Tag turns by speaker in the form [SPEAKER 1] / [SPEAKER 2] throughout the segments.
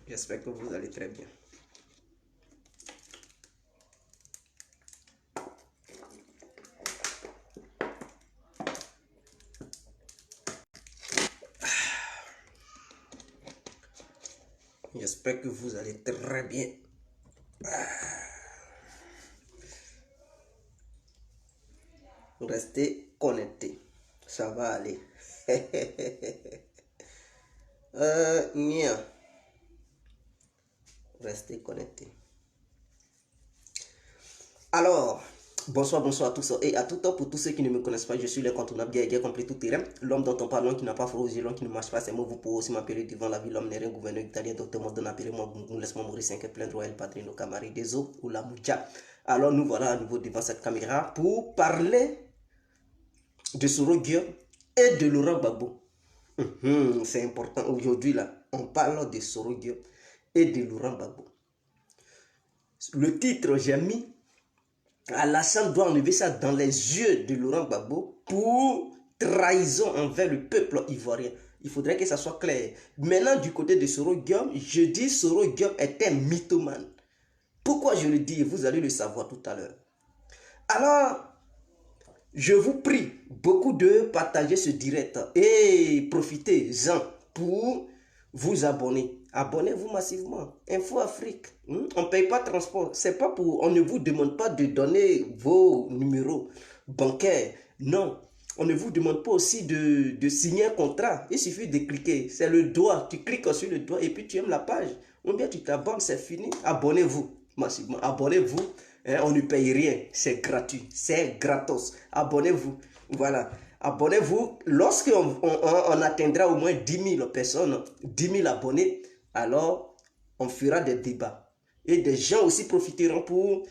[SPEAKER 1] J'espère que vous allez très bien. J'espère que vous allez très bien. Restez connectés. Ça va aller. Restez connectés. Alors, bonsoir à tous et à tout temps. Pour tous ceux qui ne me connaissent pas, je suis l'incontournable guerrier complet tout terrain. L'homme dont on parle, qui n'a pas froid aux yeux, l'homme qui ne marche pas ses mots. Vous pouvez aussi m'appeler devant la ville, l'homme n'est rien, gouverneur italien, docteur Mondon, appelez-moi Gungun, laisse-moi mourir 5 plein droit, El Padrino, Camari, des eaux ou la Mouja. Alors, nous voilà à nouveau devant cette caméra pour parler de Soro Guillaume et de Laurent Gbagbo. C'est important aujourd'hui là, on parle de Soro Guillaume et de Laurent Gbagbo. Le titre, j'ai mis Alassane doit enlever ça dans les yeux de Laurent Gbagbo pour trahison envers le peuple ivoirien. Il faudrait que ça soit clair. Maintenant, du côté de Soro Guillaume, je dis Soro Guillaume est un mythomane. Pourquoi je le dis? Vous allez le savoir tout à l'heure. Alors, je vous prie beaucoup de partager ce direct et profitez-en pour vous abonner. Abonnez-vous massivement. Info Afrique. On ne paye pas de transport. C'est pas pour. On ne vous demande pas de donner vos numéros bancaires. Non. On ne vous demande pas aussi de signer un contrat. Il suffit de cliquer. C'est le doigt. Tu cliques sur le doigt et puis tu aimes la page. Ou bien tu t'abonnes, c'est fini. Abonnez-vous massivement. Abonnez-vous. On ne paye rien. C'est gratuit. C'est gratos. Abonnez-vous. Voilà. Abonnez-vous. Lorsqu'on atteindra au moins 10 000 personnes, 10 000 abonnés, alors on fera des débats. Et des gens aussi profiteront pour...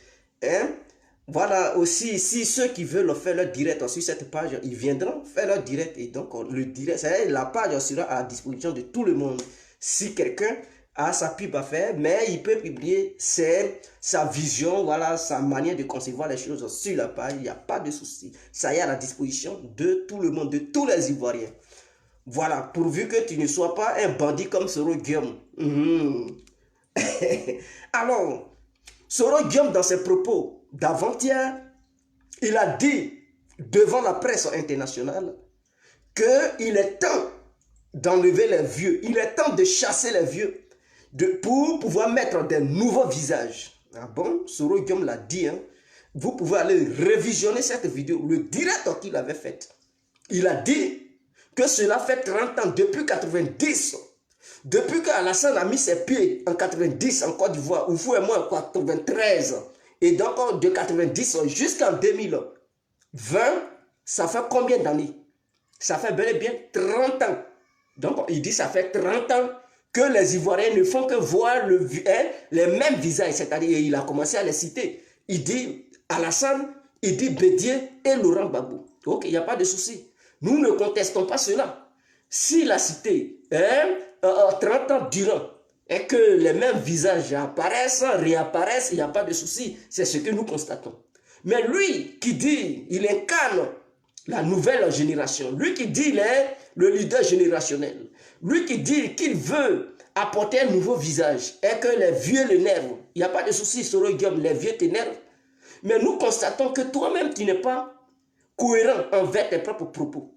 [SPEAKER 1] voilà, aussi, si ceux qui veulent faire leur direct sur cette page, ils viendront faire leur direct. Et donc, le direct, la page sera à la disposition de tout le monde. Si quelqu'un a sa pub à faire, mais il peut publier sa vision, voilà, sa manière de concevoir les choses sur la page. Il n'y a pas de souci. Ça y est à la disposition de tout le monde, de tous les Ivoiriens. Voilà, pourvu que tu ne sois pas un bandit comme Soro Guillaume. Alors, Soro Guillaume, dans ses propos d'avant-hier, il a dit devant la presse internationale qu'il est temps d'enlever les vieux. Il est temps de chasser les vieux pour pouvoir mettre des nouveaux visages. Ah bon? Soro Guillaume l'a dit. Vous pouvez aller révisionner cette vidéo, le direct qu'il avait fait. Il a dit que cela fait 30 ans, depuis 90, depuis qu'Alassane a mis ses pieds en 90 en Côte d'Ivoire, ou vous et moi en 93, et donc de 90 jusqu'en 2020, ça fait combien d'années? Ça fait bel et bien 30 ans. Donc il dit ça fait 30 ans que les Ivoiriens ne font que voir les mêmes visages, c'est-à-dire il a commencé à les citer. Il dit Alassane, il dit Bédié et Laurent Gbagbo. Ok, il n'y a pas de souci. Nous ne contestons pas cela. S'il a cité 30 ans durant et que les mêmes visages apparaissent, réapparaissent, il n'y a pas de souci. C'est ce que nous constatons. Mais lui qui dit, il incarne la nouvelle génération. Lui qui dit, il est le leader générationnel. Lui qui dit qu'il veut apporter un nouveau visage et que les vieux l'énervent. Il n'y a pas de souci, Soro Guillaume, les vieux t'énervent. Mais nous constatons que toi-même, tu n'es pas cohérent envers tes propres propos.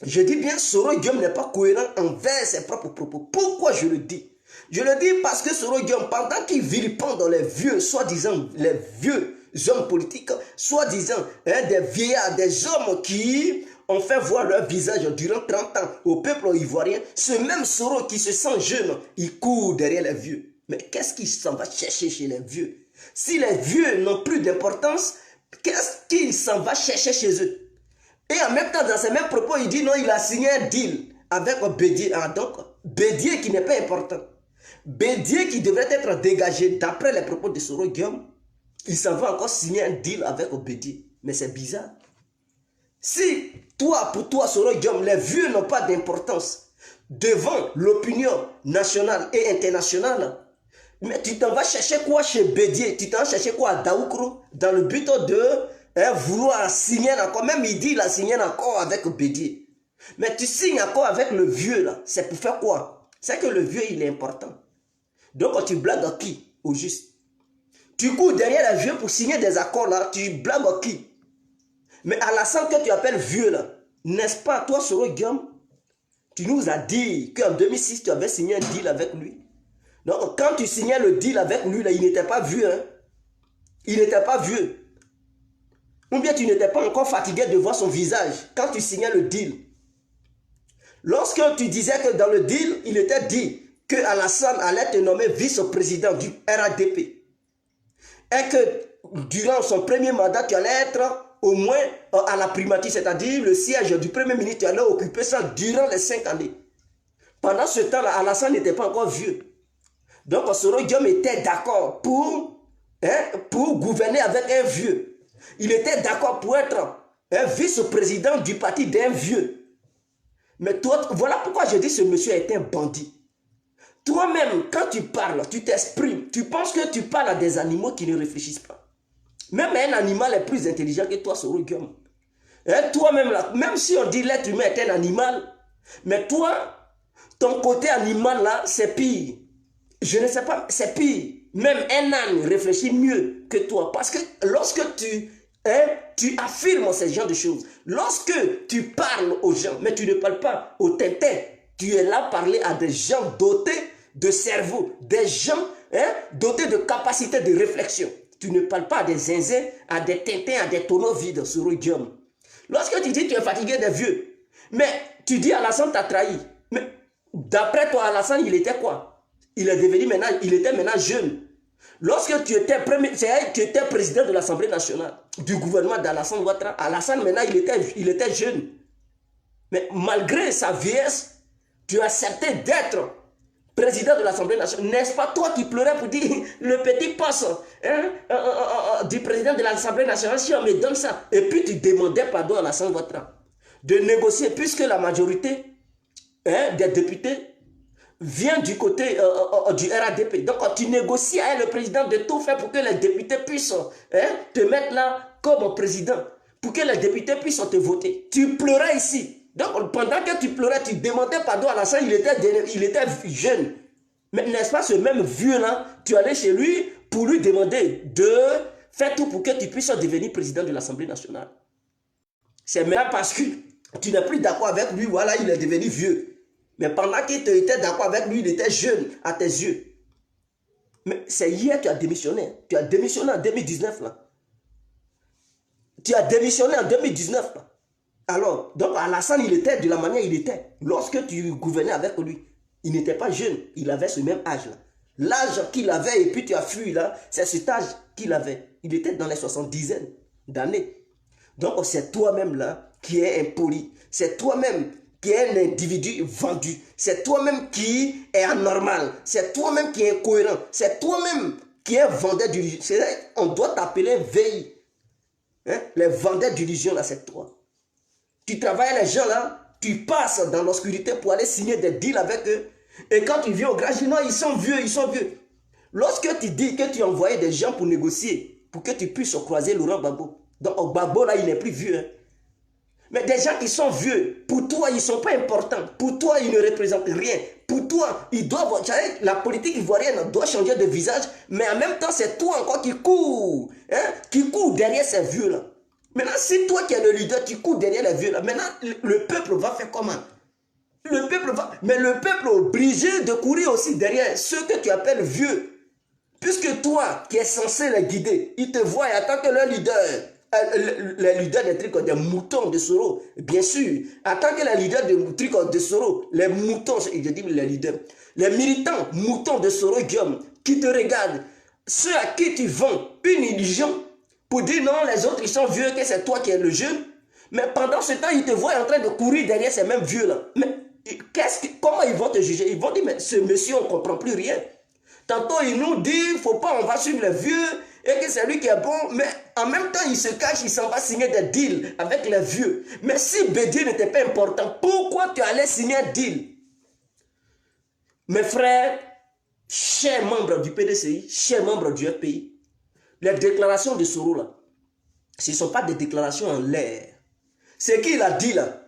[SPEAKER 1] Je dis bien, Soro Guillaume n'est pas cohérent envers ses propres propos. Pourquoi je le dis? Je le dis parce que Soro Guillaume, pendant qu'il vilipende dans les vieux, soi-disant les vieux hommes politiques, soi-disant des vieillards, des hommes qui ont fait voir leur visage durant 30 ans au peuple ivoirien, ce même Soro qui se sent jeune, il court derrière les vieux. Mais qu'est-ce qu'il s'en va chercher chez les vieux? Si les vieux n'ont plus d'importance, qu'est-ce qu'il s'en va chercher chez eux? Et en même temps, dans ces mêmes propos, il dit non, il a signé un deal avec Bédié. Ah, donc, Bédié qui n'est pas important. Bédié qui devrait être dégagé d'après les propos de Soro Guillaume, il s'en va encore signer un deal avec Bédié. Mais c'est bizarre. Si, pour toi, Soro Guillaume, les vieux n'ont pas d'importance devant l'opinion nationale et internationale, mais tu t'en vas chercher quoi chez Bédié? Tu t'en vas chercher quoi à Daoukro dans le but de vouloir signer un accord? Même il dit qu'il a signé un accord avec Bédié. Mais tu signes un accord avec le vieux là, c'est pour faire quoi? C'est que le vieux il est important. Donc tu blagues à qui? Au juste. Tu cours derrière les vieux pour signer des accords là, tu blagues à qui? Mais Alassane que tu appelles vieux là, n'est-ce pas, toi Soro Guillaume, tu nous as dit qu'en 2006 tu avais signé un deal avec lui. Donc quand tu signais le deal avec lui là, il n'était pas vieux, hein? Il n'était pas vieux. Ou bien tu n'étais pas encore fatigué de voir son visage quand tu signais le deal. Lorsque tu disais que dans le deal, il était dit que Alassane allait te nommer vice-président du RADP. Et que durant son premier mandat, tu allais être au moins à la primature, c'est-à-dire le siège du premier ministre, tu allais occuper ça durant les 5 années. Pendant ce temps-là, Alassane n'était pas encore vieux. Donc Soro Guillaume était d'accord pour gouverner avec un vieux. Il était d'accord pour être un vice-président du parti d'un vieux. Mais toi, voilà pourquoi je dis que ce monsieur est un bandit. Toi-même, quand tu parles, tu t'exprimes, tu penses que tu parles à des animaux qui ne réfléchissent pas. Même un animal est plus intelligent que toi, Soro Guillaume. Toi-même, même si on dit l'être humain est un animal, mais toi, ton côté animal là, c'est pire. Je ne sais pas, c'est pire. Même un âne réfléchit mieux que toi. Parce que lorsque tu affirmes ce genre de choses, lorsque tu parles aux gens, mais tu ne parles pas aux tintins, tu es là parler à des gens dotés de cerveau, des gens dotés de capacité de réflexion. Tu ne parles pas à des zinzins, à des tintins, à des tonneaux vides sur le Guillaume. Lorsque tu dis que tu es fatigué des vieux, mais tu dis Alassane t'a trahi. Mais d'après toi, Alassane, il était quoi? Il est devenu maintenant, il était maintenant jeune. Lorsque tu étais président de l'Assemblée nationale, du gouvernement d'Alassane Ouattara, Alassane maintenant, il était jeune. Mais malgré sa vieillesse, tu as accepté d'être président de l'Assemblée nationale. N'est-ce pas toi qui pleurais pour dire le petit poste du président de l'Assemblée nationale, si on me donne ça? Et puis tu demandais pardon à Alassane Ouattara de négocier, puisque la majorité des députés vient du côté du RADP. Donc tu négocies avec le président de tout faire pour que les députés puissent te mettre là comme président, pour que les députés puissent te voter. Tu pleurais ici. Donc pendant que tu pleurais, tu demandais pardon à Alassane, il était jeune. Mais n'est-ce pas ce même vieux là, tu allais chez lui pour lui demander de faire tout pour que tu puisses devenir président de l'Assemblée nationale. C'est maintenant parce que tu n'es plus d'accord avec lui, voilà, il est devenu vieux. Mais pendant qu'il était d'accord avec lui, il était jeune à tes yeux. Mais c'est hier que tu as démissionné. Tu as démissionné en 2019 là. Tu as démissionné en 2019 là. Alors, donc Alassane, il était de la manière il était. Lorsque tu gouvernais avec lui, il n'était pas jeune. Il avait ce même âge là. L'âge qu'il avait et puis tu as fui là, c'est cet âge qu'il avait. Il était dans les 70 d'années. Donc c'est toi-même là qui es impoli. C'est toi-même qui est un individu vendu. C'est toi-même qui est anormal. C'est toi-même qui est incohérent. C'est toi-même qui est vendeur d'illusion. On doit t'appeler veille. Les vendeurs d'illusion là, c'est toi. Tu travailles les gens là, tu passes dans l'obscurité pour aller signer des deals avec eux. Et quand tu viens au grand, je dis non, ils sont vieux, ils sont vieux. Lorsque tu dis que tu as envoyé des gens pour négocier, pour que tu puisses croiser Laurent Gbagbo. Donc Gbagbo là, il n'est plus vieux. Mais des gens qui sont vieux, pour toi, ils ne sont pas importants. Pour toi, ils ne représentent rien. Pour toi, ils doivent... La politique ivoirienne doit changer de visage, mais en même temps, c'est toi encore qui cours. Qui cours derrière ces vieux-là. Maintenant, si toi qui es le leader, tu cours derrière les vieux-là, maintenant, le peuple va faire comment? Le peuple va... Mais le peuple est obligé de courir aussi derrière ceux que tu appelles vieux. Puisque toi, qui es censé les guider, ils te voient en tant que leur leader... les leaders des trucs des moutons de Soro, bien sûr. En tant que les leaders des trucs de Soro, les moutons, je dis les leaders, les militants moutons de Soro Guillaume, qui te regardent, ceux à qui tu vends une illusion pour dire non, les autres ils sont vieux, que c'est toi qui es le jeune. Mais pendant ce temps, ils te voient en train de courir derrière ces mêmes vieux-là. Mais comment ils vont te juger? Ils vont dire, mais ce monsieur, on ne comprend plus rien. Tantôt, il nous dit, il ne faut pas, on va suivre les vieux, et que c'est lui qui est bon, mais en même temps, il se cache, il s'en va signer des deals avec les vieux. Mais si Bédier n'était pas important, pourquoi tu allais signer un deal? Mes frères, chers membres du PDCI, chers membres du FPI, les déclarations de Soro, là, ce ne sont pas des déclarations en l'air. Ce qu'il a dit là,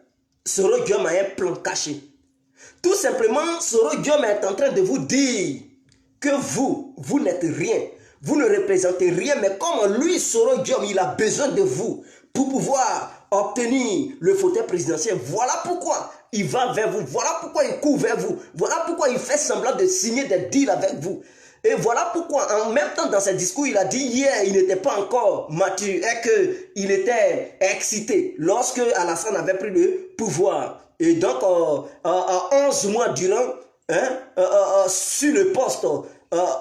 [SPEAKER 1] Soro Guillaume a un plan caché. Tout simplement, Soro Guillaume est en train de vous dire que vous n'êtes rien. Vous ne représentez rien, mais comme lui, Soro Diom, il a besoin de vous pour pouvoir obtenir le fauteuil présidentiel. Voilà pourquoi il va vers vous. Voilà pourquoi il court vers vous. Voilà pourquoi il fait semblant de signer des deals avec vous. Et voilà pourquoi, en même temps, dans ses discours, il a dit hier, il n'était pas encore mature et qu'il était excité lorsque Alassane avait pris le pouvoir. Et donc, 11 mois durant, sur le poste,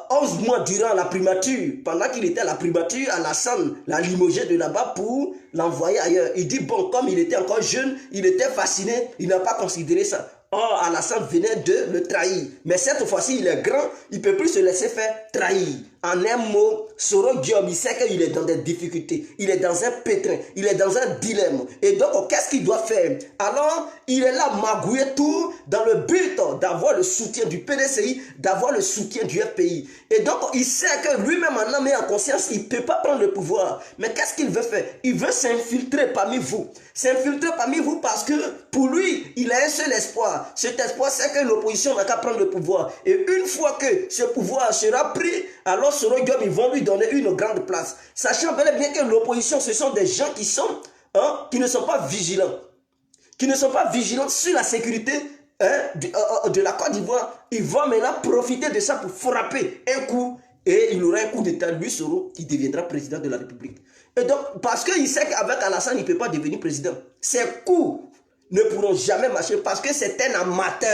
[SPEAKER 1] 11 mois durant la primature, pendant qu'il était à la primature, Alassane l'a limogé de là-bas pour l'envoyer ailleurs. Il dit, bon, comme il était encore jeune, il était fasciné, il n'a pas considéré ça. Or, Alassane venait de le trahir. Mais cette fois-ci, il est grand, il ne peut plus se laisser faire trahir. En un mot, Soro Diom, il sait qu'il est dans des difficultés. Il est dans un pétrin, il est dans un dilemme. Et donc, qu'est-ce qu'il doit faire? Alors, il est là, magouiller tout dans le but d'avoir le soutien du PDCI, d'avoir le soutien du FPI. Et donc, il sait que lui-même, en âme et en conscience, il ne peut pas prendre le pouvoir. Mais qu'est-ce qu'il veut faire? Il veut s'infiltrer parmi vous. S'infiltrer parmi vous parce que, pour lui, il a un seul espoir. Cet espoir, c'est que l'opposition n'a qu'à prendre le pouvoir. Et une fois que ce pouvoir sera pris, alors Soro Diom, ils vont lui donner une grande place. Sachant bel et bien que l'opposition, ce sont des gens qui ne sont pas vigilants. Qui ne sont pas vigilants sur la sécurité de la Côte d'Ivoire. Ils vont maintenant profiter de ça pour frapper un coup. Et il aura un coup d'état, lui, Soro, qui deviendra président de la République. Et donc, parce qu'il sait qu'avec Alassane, il ne peut pas devenir président. Ses coups ne pourront jamais marcher parce que c'est un amateur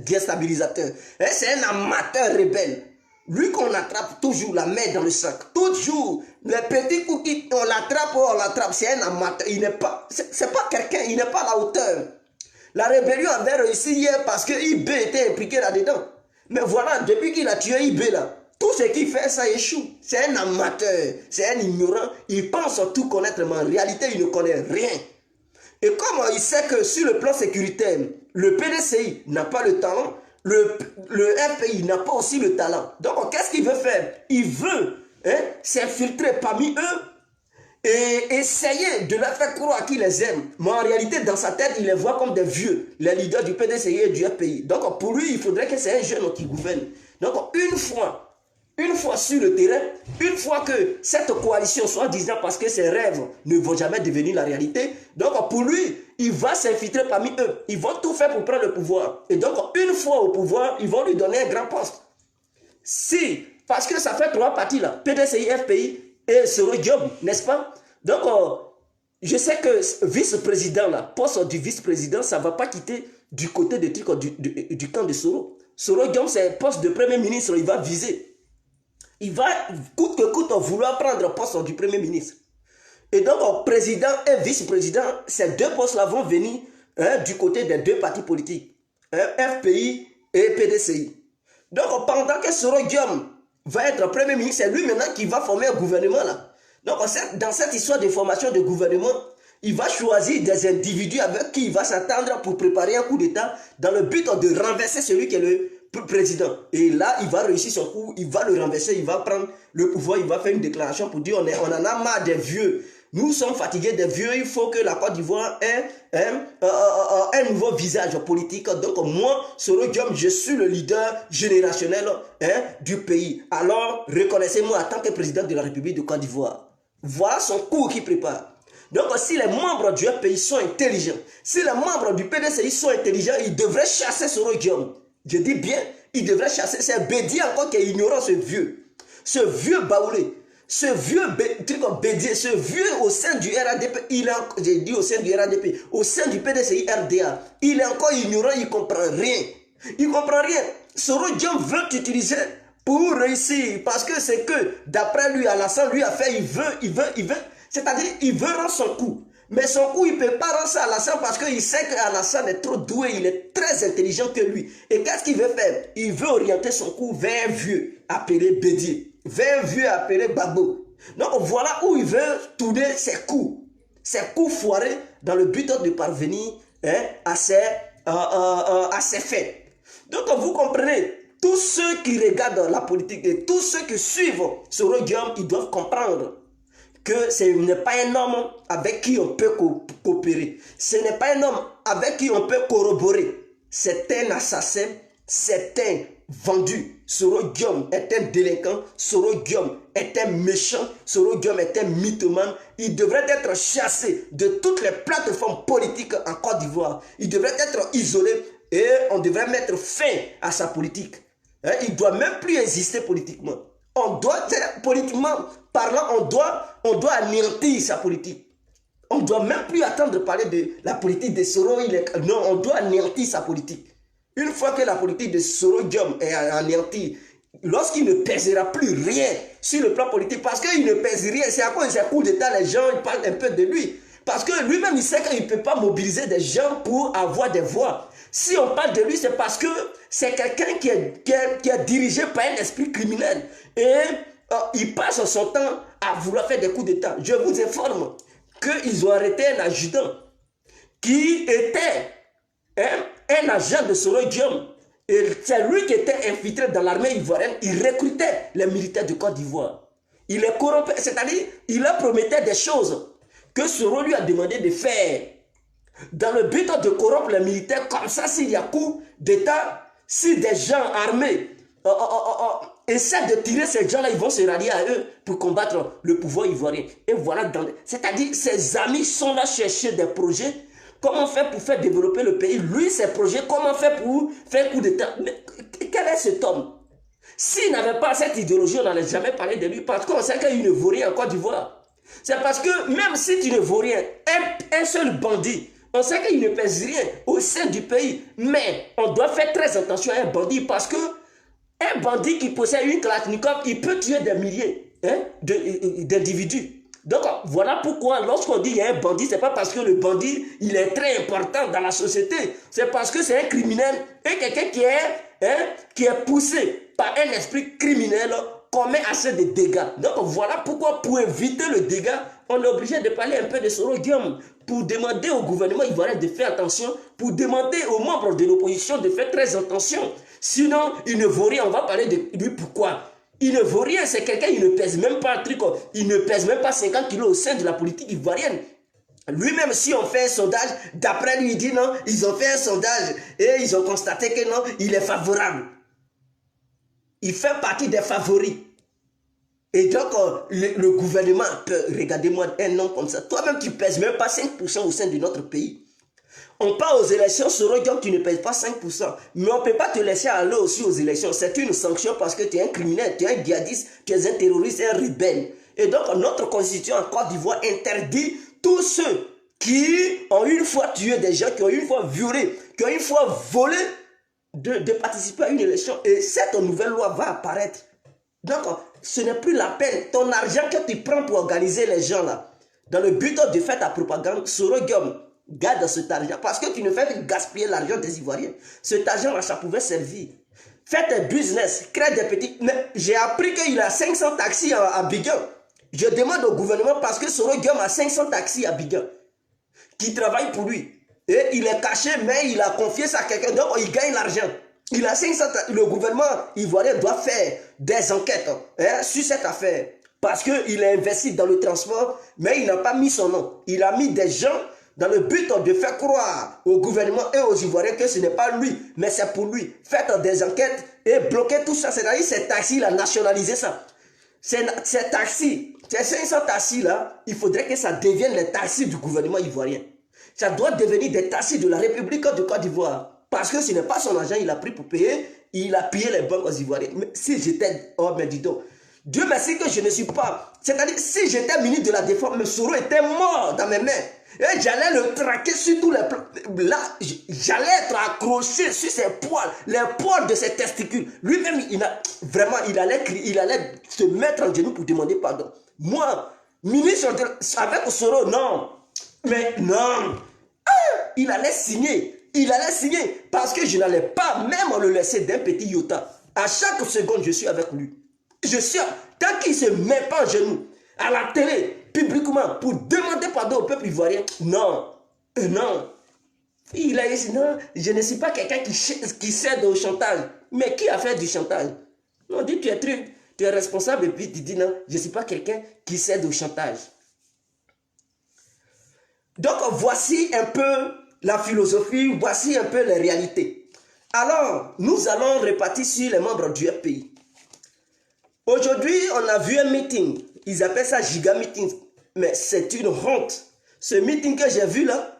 [SPEAKER 1] déstabilisateur. C'est un amateur rebelle. Lui qu'on attrape toujours la main dans le sac. Toujours. Les petits coups, on l'attrape. C'est un amateur. Il n'est pas, c'est pas quelqu'un, il n'est pas à la hauteur. La rébellion avait réussi hier parce que IB était impliqué là-dedans. Mais voilà, depuis qu'il a tué IB là, tout ce qu'il fait, ça échoue. C'est un amateur, c'est un ignorant. Il pense tout connaître, mais en réalité, il ne connaît rien. Et comme il sait que sur le plan sécuritaire, le PDCI n'a pas le talent, le FPI n'a pas aussi le talent. Donc, qu'est-ce qu'il veut faire? Il veut s'infiltrer parmi eux et essayer de leur faire croire qu'il les aime. Mais en réalité, dans sa tête, il les voit comme des vieux, les leaders du PDCI et du FPI. Donc, pour lui, il faudrait que c'est un jeune qui gouverne. Donc, une fois sur le terrain, une fois que cette coalition, soi-disant parce que ses rêves ne vont jamais devenir la réalité, donc pour lui, il va s'infiltrer parmi eux. Ils vont tout faire pour prendre le pouvoir. Et donc, une fois au pouvoir, ils vont lui donner un grand poste. Si, parce que ça fait 3 partis là, PDCI, FPI et Soro Diom, n'est-ce pas? Donc, je sais que vice-président là, poste du vice-président, ça ne va pas quitter du côté du camp de Soro. Soro Diom, c'est un poste de premier ministre, il va viser. Il va, coûte que coûte, vouloir prendre le poste du Premier ministre. Et donc, président et vice-président, ces deux postes-là vont venir du côté des deux partis politiques, FPI et PDCI. Donc, pendant que Soro Diom va être Premier ministre, c'est lui maintenant qui va former un gouvernement. Là. Donc, dans cette histoire de formation de gouvernement, il va choisir des individus avec qui il va s'attendre pour préparer un coup d'État dans le but de renverser celui qui est le président. Et là, il va réussir son coup, il va le renverser, il va prendre le pouvoir, il va faire une déclaration pour dire on en a marre des vieux. Nous sommes fatigués des vieux, il faut que la Côte d'Ivoire ait un nouveau visage politique. Donc moi, Soro Diom, je suis le leader générationnel du pays. Alors, reconnaissez-moi en tant que président de la République de Côte d'Ivoire. Voilà son coup qu'il prépare. Donc si les membres du pays sont intelligents, si les membres du PDCI sont intelligents, ils devraient chasser Soro Diom. Je dis bien, il devrait chasser. C'est Bédié encore qui est ignorant, ce vieux baoulé, ce vieux Bédié, ce vieux au sein du RADP, j'ai dit au sein du RADP, au sein du PDCI RDA, il est encore ignorant, il ne comprend rien. Il ne comprend rien. Soro Diom veut t'utiliser pour réussir, parce que c'est que, d'après lui, Alassane lui a fait, il veut, c'est-à-dire, il veut rendre son coup. Mais son coup, il ne peut pas rendre ça à Alassane parce qu'il sait qu'Alassane est trop doué, il est très intelligent que lui. Et qu'est-ce qu'il veut faire? Il veut orienter son coup vers un vieux appelé Bédié, vers un vieux appelé Babo. Donc voilà où il veut tourner ses coups foirés dans le but de parvenir à ses faits. Donc vous comprenez, tous ceux qui regardent la politique et tous ceux qui suivent Soro Diom, ils doivent comprendre que ce n'est pas un homme avec qui on peut coopérer. Ce n'est pas un homme avec qui on peut corroborer. C'est un assassin, c'est un vendu. Soro Guillaume est un délinquant. Soro Guillaume est un méchant. Soro Guillaume est un mythomane. Il devrait être chassé de toutes les plateformes politiques en Côte d'Ivoire. Il devrait être isolé et on devrait mettre fin à sa politique. Il ne doit même plus exister politiquement. On doit, politiquement parlant, on doit anéantir sa politique. On ne doit même plus attendre de parler de la politique de Soro. Non, on doit anéantir sa politique. Une fois que la politique de Soro Guillaume est anéantie, lorsqu'il ne pèsera plus rien sur le plan politique, parce qu'il ne pèse rien, c'est à cause de ses coups d'État, les gens ils parlent un peu de lui. Parce que lui-même, il sait qu'il ne peut pas mobiliser des gens pour avoir des voix. Si on parle de lui, c'est parce que c'est quelqu'un qui est dirigé par un esprit criminel. Et il passe son temps à vouloir faire des coups d'État. Je vous informe qu'ils ont arrêté un adjudant qui était un agent de Soro Guillaume. Et c'est lui qui était infiltré dans l'armée ivoirienne. Il recrutait les militaires de Côte d'Ivoire. Il les corrompait, c'est-à-dire il leur promettait des choses que Soro lui a demandé de faire. Dans le but de corrompre les militaires, comme ça, s'il y a coup d'État, si des gens armés essaient de tirer ces gens-là, ils vont se rallier à eux pour combattre le pouvoir ivoirien. Et voilà, c'est-à-dire ses amis sont là chercher des projets. Comment faire pour faire développer le pays? Lui, ses projets, comment faire pour faire coup d'État? Mais quel est cet homme? S'il n'avait pas cette idéologie, on n'allait jamais parler de lui. Parce qu'on sait qu'il ne vaut rien en Côte d'Ivoire. C'est parce que même si tu ne vaux rien, un seul bandit, on sait qu'il ne pèse rien au sein du pays. Mais on doit faire très attention à un bandit parce que un bandit qui possède une Kalachnikov, il peut tuer des milliers d'individus. Donc voilà pourquoi lorsqu'on dit qu'il y a un bandit, ce n'est pas parce que le bandit il est très important dans la société. C'est parce que c'est un criminel et quelqu'un qui est poussé par un esprit criminel commet assez de dégâts. Donc voilà pourquoi pour éviter le dégât, on est obligé de parler un peu de Soro Guillaume pour demander au gouvernement ivoirien de faire attention, pour demander aux membres de l'opposition de faire très attention. Sinon, il ne vaut rien. On va parler de lui. Pourquoi? Il ne vaut rien. C'est quelqu'un, il ne pèse même pas un truc. Il ne pèse même pas 50 kilos au sein de la politique ivoirienne. Lui-même, si on fait un sondage, d'après lui, il dit non, ils ont fait un sondage et ils ont constaté que non, il est favorable. Il fait partie des favoris. Et donc, le gouvernement peut, regardez-moi un homme comme ça. Toi-même, tu ne pèses même pas 5% au sein de notre pays. On part aux élections, Soro Guillaume, tu ne pèses pas 5%. Mais on ne peut pas te laisser aller aussi aux élections. C'est une sanction parce que tu es un criminel, tu es un djihadiste, tu es un terroriste, un rebelle. Et donc, notre constitution en Côte d'Ivoire interdit tous ceux qui ont une fois tué des gens, qui ont une fois violé, qui ont une fois volé, de participer à une élection. Et cette nouvelle loi va apparaître. Donc, ce n'est plus la peine. Ton argent que tu prends pour organiser les gens là, dans le but de faire ta propagande, Soro Guillaume, garde cet argent. Parce que tu ne fais que gaspiller l'argent des Ivoiriens. Cet argent-là, ça pouvait servir. Fais tes business, crée des petits... Mais j'ai appris qu'il a 500 taxis à Abidjan. Je demande au gouvernement parce que Soro Guillaume a 500 taxis à Abidjan qui travaillent pour lui. Et il est caché, mais il a confié ça à quelqu'un. Donc, il gagne l'argent. Il a 500... Le gouvernement ivoirien doit faire des enquêtes sur cette affaire. Parce qu'il a investi dans le transport, mais il n'a pas mis son nom. Il a mis des gens dans le but de faire croire au gouvernement et aux Ivoiriens que ce n'est pas lui, mais c'est pour lui. Faites des enquêtes et bloquez tout ça. C'est-à-dire ces taxis, il a nationalisé ça. Ces taxis, ces 500 taxis-là, il faudrait que ça devienne les taxis du gouvernement ivoirien. Ça doit devenir des taxis de la République de Côte d'Ivoire. Parce que ce n'est pas son argent, il a pris pour payer, il a pillé les banques aux Ivoiriens. Mais si j'étais, oh mais dis donc, Dieu merci que je ne suis pas, c'est-à-dire si j'étais ministre de la Défense, M. Soro était mort dans mes mains. Et j'allais le traquer sur tous les plans. Là, j'allais être accroché sur ses poils, les poils de ses testicules. Lui-même, il allait se mettre en genoux pour demander pardon. Moi, ministre avec Soro, non. Mais non. Il allait signer. Il allait signer parce que je n'allais pas même le laisser d'un petit iota. À chaque seconde, je suis avec lui. Je suis, tant qu'il ne se met pas en genoux, à la télé, publiquement, pour demander pardon au peuple ivoirien, non, non. Il a dit, non, je ne suis pas quelqu'un qui cède au chantage. Mais qui a fait du chantage? On dit, tu es responsable, et puis tu dis, non, je ne suis pas quelqu'un qui cède au chantage. Donc, voici un peu la philosophie, voici un peu les réalités. Alors, nous allons répartir sur les membres du FPI. Aujourd'hui, on a vu un meeting. Ils appellent ça giga meeting. Mais c'est une honte. Ce meeting que j'ai vu là,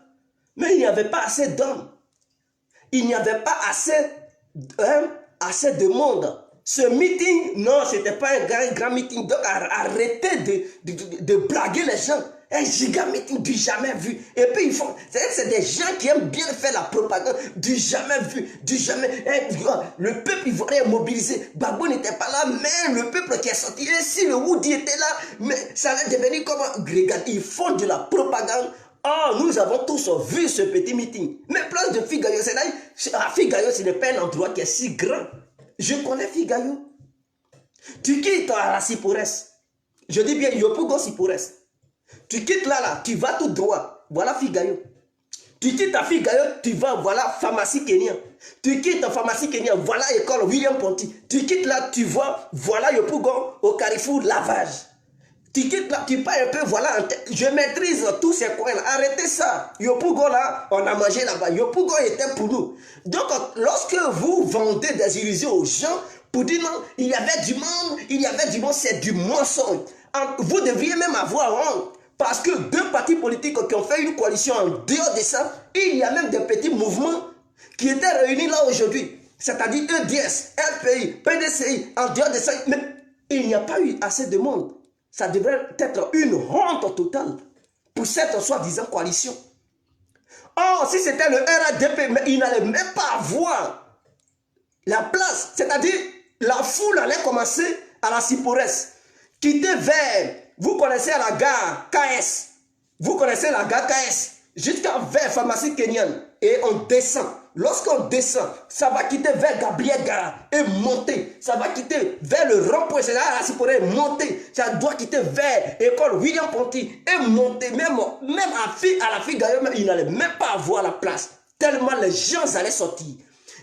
[SPEAKER 1] mais il n'y avait pas assez d'hommes. Il n'y avait pas assez de monde. Ce meeting, non, ce n'était pas un grand meeting. Donc arrêtez de blaguer les gens. Un giga meeting du jamais vu. Et puis ils font, c'est des gens qui aiment bien faire la propagande du jamais vu, du jamais. Le peuple ivoirien est mobilisé. Gbagbo n'était pas là, mais le peuple qui est sorti. Et si le Woody était là, mais ça allait devenir comme regarde, ils font de la propagande. Oh, nous avons tous vu ce petit meeting. Mais place de Figayo, c'est là. Figayo, ce n'est pas un endroit qui est si grand. Je connais Figayo. Tu quittes à la Sipores. Je dis bien, Yopougon Sipores. Tu quittes là, tu vas tout droit. Voilà Figayo. Tu quittes à Figayo, tu vas, voilà pharmacie Kenya. Tu quittes à pharmacie Kenya, voilà école William Ponty. Tu quittes là, tu vois, voilà Yopougon au carrefour lavage. Tu quittes là, tu pars un peu, voilà, je maîtrise tous ces coins là. Arrêtez ça. Yopougon là, on a mangé là-bas. Yopougon était pour nous. Donc, lorsque vous vendez des illusions aux gens, pour dire non, il y avait du monde, c'est du mensonge. Vous devriez même avoir honte. Parce que deux partis politiques qui ont fait une coalition en dehors de ça, il y a même des petits mouvements qui étaient réunis là aujourd'hui. C'est-à-dire EDS, FPI, PDCI, en dehors de ça. Mais il n'y a pas eu assez de monde. Ça devrait être une honte totale pour cette soi-disant coalition. Or, si c'était le RADP, mais il n'allait même pas avoir la place. C'est-à-dire, la foule allait commencer à la Sipores, quitter vers, vous connaissez la gare KS, vous connaissez la gare KS, jusqu'à vers pharmacie kenyane, et on descend. Lorsqu'on descend, ça va quitter vers Gabriel Gara et monter. Ça va quitter vers le rond-point, c'est là la Sipores, monter. Ça doit quitter vers l'école William Ponty et monter. Même à la Figayo, il n'allait même pas avoir la place. Tellement les gens allaient sortir.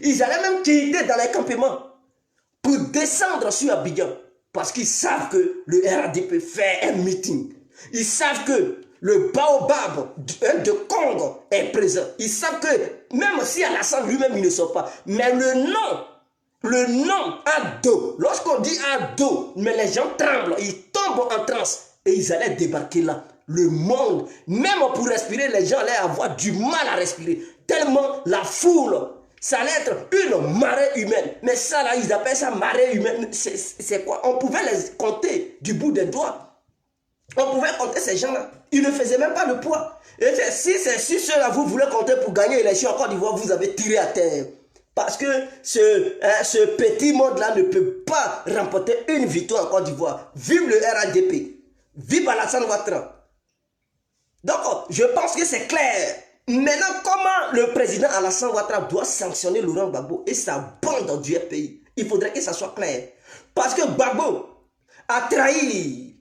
[SPEAKER 1] Ils allaient même quitter dans les campements pour descendre sur Abidjan. Parce qu'ils savent que le RADP fait un meeting. Ils savent que le baobab de Congo est présent. Ils savent que même si Alassane lui-même il ne sort pas, mais le nom Ado, lorsqu'on dit Ado, mais les gens tremblent, ils tombent en transe et ils allaient débarquer là. Le monde, même pour respirer, les gens allaient avoir du mal à respirer. Tellement la foule, ça allait être une marée humaine. Mais ça là, ils appellent ça marée humaine. C'est quoi? On pouvait les compter du bout des doigts. On pouvait compter ces gens-là. Ils ne faisaient même pas le poids. Et si c'est sur ceux-là, vous voulez compter pour gagner l'élection en Côte d'Ivoire, vous avez tiré à terre. Parce que ce petit monde-là ne peut pas remporter une victoire en Côte d'Ivoire. Vive le RADP. Vive Alassane Ouattara. Donc, je pense que c'est clair. Maintenant, comment le président Alassane Ouattara doit sanctionner Laurent Gbagbo et sa bande du FPI? Il faudrait que ça soit clair. Parce que Gbagbo a trahi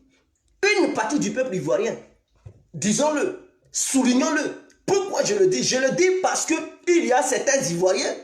[SPEAKER 1] une partie du peuple ivoirien. Disons-le, soulignons-le. Pourquoi je le dis? Je le dis parce qu'il y a certains Ivoiriens,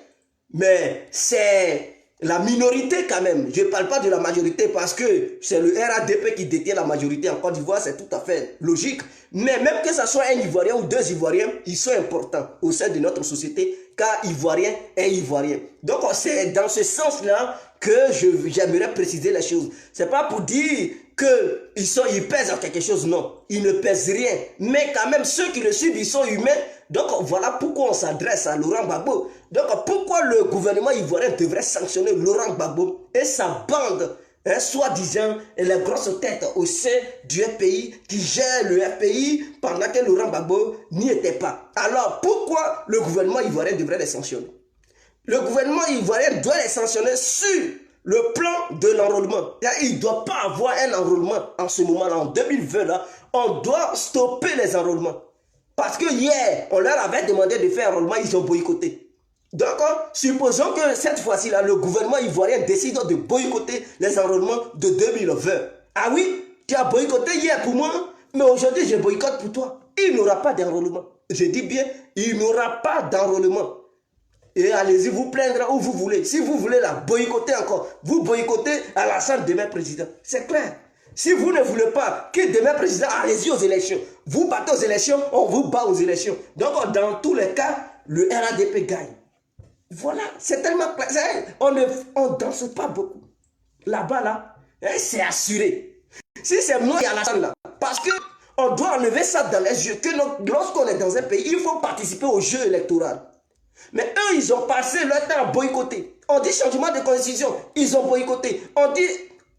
[SPEAKER 1] mais c'est la minorité quand même. Je ne parle pas de la majorité parce que c'est le RADP qui détient la majorité en Côte d'Ivoire, c'est tout à fait logique. Mais même que ce soit un Ivoirien ou deux Ivoiriens, ils sont importants au sein de notre société, car Ivoirien est Ivoirien. Donc c'est dans ce sens-là que j'aimerais préciser les choses. Ce n'est pas pour dire qu'ils pèsent en quelque chose, non. Ils ne pèsent rien. Mais quand même, ceux qui le suivent, ils sont humains. Donc voilà pourquoi on s'adresse à Laurent Gbagbo. Donc pourquoi le gouvernement ivoirien devrait sanctionner Laurent Gbagbo et sa bande, soi-disant, les grosses têtes au sein du FPI qui gère le FPI pendant que Laurent Gbagbo n'y était pas. Alors pourquoi le gouvernement ivoirien devrait les sanctionner? Le gouvernement ivoirien doit les sanctionner sur le plan de l'enrôlement. Il ne doit pas avoir un enrôlement en ce moment-là, en 2020, là. On doit stopper les enrôlements. Parce que hier, on leur avait demandé de faire un enrôlement, ils ont boycotté. Donc, supposons que cette fois-ci-là, le gouvernement ivoirien décide de boycotter les enrôlements de 2020. Ah oui, tu as boycotté hier pour moi, mais aujourd'hui je boycotte pour toi. Il n'aura pas d'enrôlement. Je dis bien, il n'aura pas d'enrôlement. Et allez-y vous plaindre où vous voulez. Si vous voulez la boycotter encore, vous boycottez Alassane demain président. C'est clair. Si vous ne voulez pas que demain président, allez-y aux élections. Vous battez aux élections, on vous bat aux élections. Donc dans tous les cas, le RADP gagne. Voilà, c'est tellement clair. On ne danse pas beaucoup. Là-bas, là, c'est assuré. Si c'est moi qui ai la salle là, parce que on doit enlever ça dans les yeux, que lorsqu'on est dans un pays, il faut participer au jeu électoral. Mais eux, ils ont passé leur temps à boycotter. On dit changement de constitution, ils ont boycotté. On dit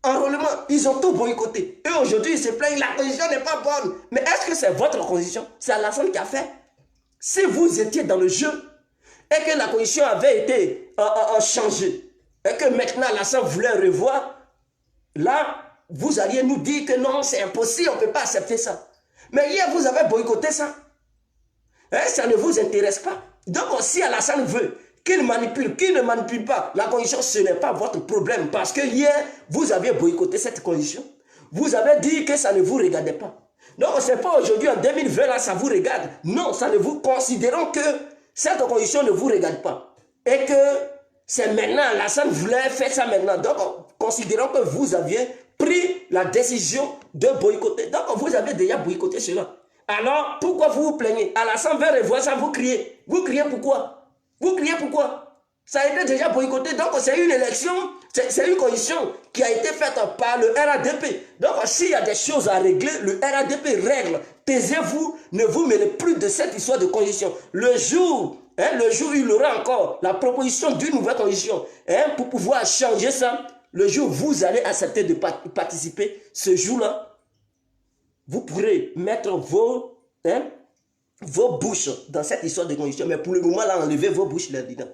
[SPEAKER 1] enrôlement, ils ont tout boycotté. Et aujourd'hui, ils se plaignent, la constitution n'est pas bonne. Mais est-ce que c'est votre constitution? C'est Alassane qui a fait. Si vous étiez dans le jeu, et que la constitution avait été changée, et que maintenant Alassane voulait revoir, là, vous alliez nous dire que non, c'est impossible, on ne peut pas accepter ça. Mais hier, vous avez boycotté ça. Ça ne vous intéresse pas. Donc, si Alassane veut qu'il manipule, qu'il ne manipule pas, la condition, ce n'est pas votre problème. Parce que hier, vous avez boycotté cette condition. Vous avez dit que ça ne vous regardait pas. Donc, ce n'est pas aujourd'hui, en 2020, là, ça vous regarde. Non, ça ne vous considérons que cette condition ne vous regarde pas. Et que c'est maintenant, Alassane voulait faire ça maintenant. Donc, considérons que vous aviez pris la décision de boycotter. Donc, vous avez déjà boycotté cela. Alors, pourquoi vous vous plaignez? Alassane veut revoir ça, vous criez. Vous criez pourquoi? Vous criez pourquoi? Ça a été déjà boycotté. Donc, c'est une élection, c'est une condition qui a été faite par le RADP. Donc, s'il y a des choses à régler, le RADP règle. Taisez-vous, ne vous mêlez plus de cette histoire de condition. Le jour où il y aura encore la proposition d'une nouvelle condition pour pouvoir changer ça, le jour où vous allez accepter de participer, ce jour-là, vous pourrez mettre vos bouches dans cette histoire de condition. Mais pour le moment, là, enlevez vos bouches là-dedans.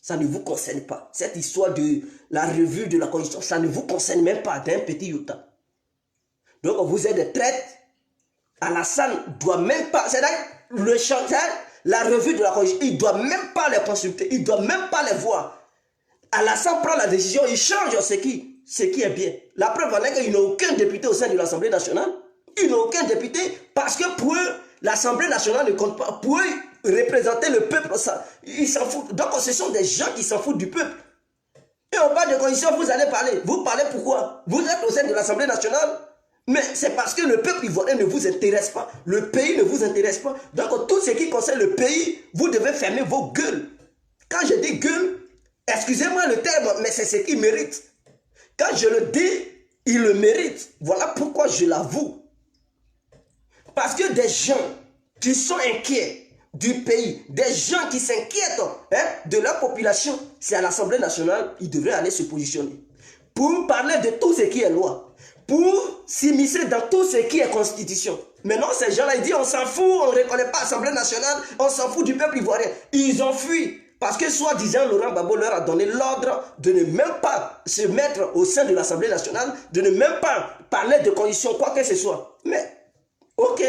[SPEAKER 1] Ça ne vous concerne pas. Cette histoire de la revue de la condition, ça ne vous concerne même pas d'un petit iota. Donc, vous êtes des traites. Alassane ne doit même pas, c'est-à-dire le chanteur, la revue de la condition, il ne doit même pas les consulter, il ne doit même pas les voir. Alassane prend la décision, il change ce qui est bien. La preuve en est qu'il n'a aucun député au sein de l'Assemblée nationale. Il n'a aucun député parce que pour eux, l'Assemblée nationale ne compte pas. Pour eux, représenter le peuple, ça, ils s'en foutent. Donc, ce sont des gens qui s'en foutent du peuple. Et on parle de conditions, vous allez parler. Vous parlez pourquoi? Vous êtes au sein de l'Assemblée nationale, mais c'est parce que le peuple ivoirien ne vous intéresse pas. Le pays ne vous intéresse pas. Donc, tout ce qui concerne le pays, vous devez fermer vos gueules. Quand je dis gueule, excusez-moi le terme, mais c'est ce qu'il mérite. Quand je le dis, il le mérite. Voilà pourquoi je l'avoue. Parce que des gens qui sont inquiets du pays, des gens qui s'inquiètent de leur population, c'est à l'Assemblée nationale, ils devraient aller se positionner. Pour parler de tout ce qui est loi, pour s'immiscer dans tout ce qui est constitution. Maintenant, ces gens-là, ils disent, on s'en fout, on ne reconnaît pas l'Assemblée nationale, on s'en fout du peuple ivoirien. Ils ont fui. Parce que soi-disant, Laurent Gbagbo leur a donné l'ordre de ne même pas se mettre au sein de l'Assemblée nationale, de ne même pas parler de conditions, quoi que ce soit. Mais, ok,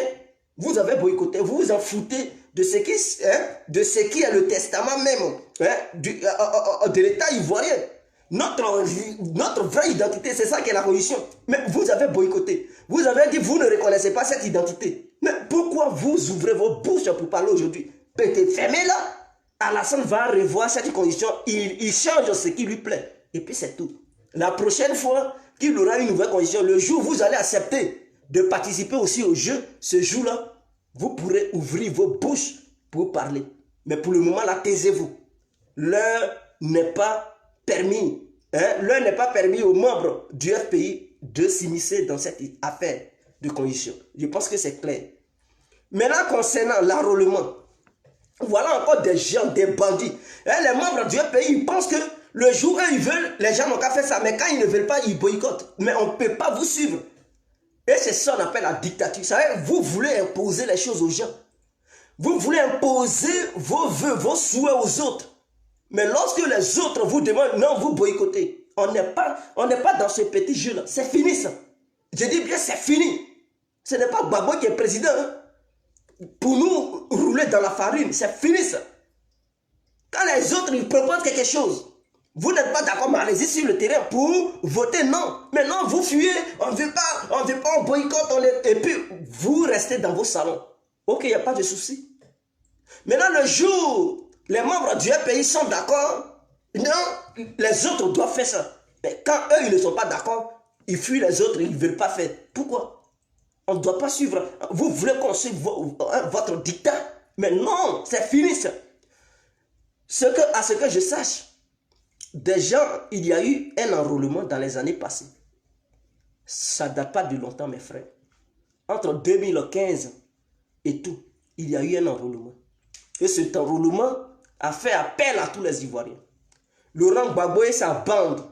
[SPEAKER 1] vous avez boycotté, vous vous en foutez de ce qui est le testament même de l'État ivoirien. Notre vraie identité, c'est ça qui est la condition. Mais vous avez boycotté. Vous avez dit, vous ne reconnaissez pas cette identité. Mais pourquoi vous ouvrez vos bouches pour parler aujourd'hui? Peut-être fermez là. Alassane va revoir cette condition. Il change ce qui lui plaît. Et puis c'est tout. La prochaine fois qu'il aura une nouvelle condition, le jour où vous allez accepter de participer aussi au jeu, ce jour-là, vous pourrez ouvrir vos bouches pour parler. Mais pour le moment, là, taisez-vous. L'heure n'est pas permis. L'heure n'est pas permis aux membres du FPI de s'immiscer dans cette affaire de condition. Je pense que c'est clair. Maintenant, concernant l'enrôlement, voilà encore des gens, des bandits. Les membres du FPI, ils pensent que le jour où ils veulent, les gens n'ont qu'à faire ça. Mais quand ils ne veulent pas, ils boycottent. Mais on ne peut pas vous suivre. Et c'est ça qu'on appelle la dictature. Ça veut dire, vous voulez imposer les choses aux gens. Vous voulez imposer vos vœux, vos souhaits aux autres. Mais lorsque les autres vous demandent, non, vous boycottez. On n'est pas dans ce petit jeu-là. C'est fini ça. Je dis bien, c'est fini. Ce n'est pas Gbagbo qui est président. Hein. Pour nous, rouler dans la farine, c'est fini ça. Quand les autres ils proposent quelque chose, vous n'êtes pas d'accord, mais allez-y sur le terrain pour voter non. Maintenant, vous fuyez, on ne veut pas, on boycotte, et puis vous restez dans vos salons. Ok, il n'y a pas de souci. Maintenant, le jour, les membres du pays sont d'accord, non, les autres doivent faire ça. Mais quand eux, ils ne sont pas d'accord, ils fuient les autres, ils ne veulent pas faire. Pourquoi? On ne doit pas suivre. Vous voulez qu'on suive votre dictat? Mais non, c'est fini ça. À ce que je sache, des gens, il y a eu un enrôlement dans les années passées. Ça ne date pas de longtemps, mes frères. Entre 2015 et tout, il y a eu un enrôlement. Et cet enrôlement a fait appel à tous les Ivoiriens. Laurent Gbagbo et sa bande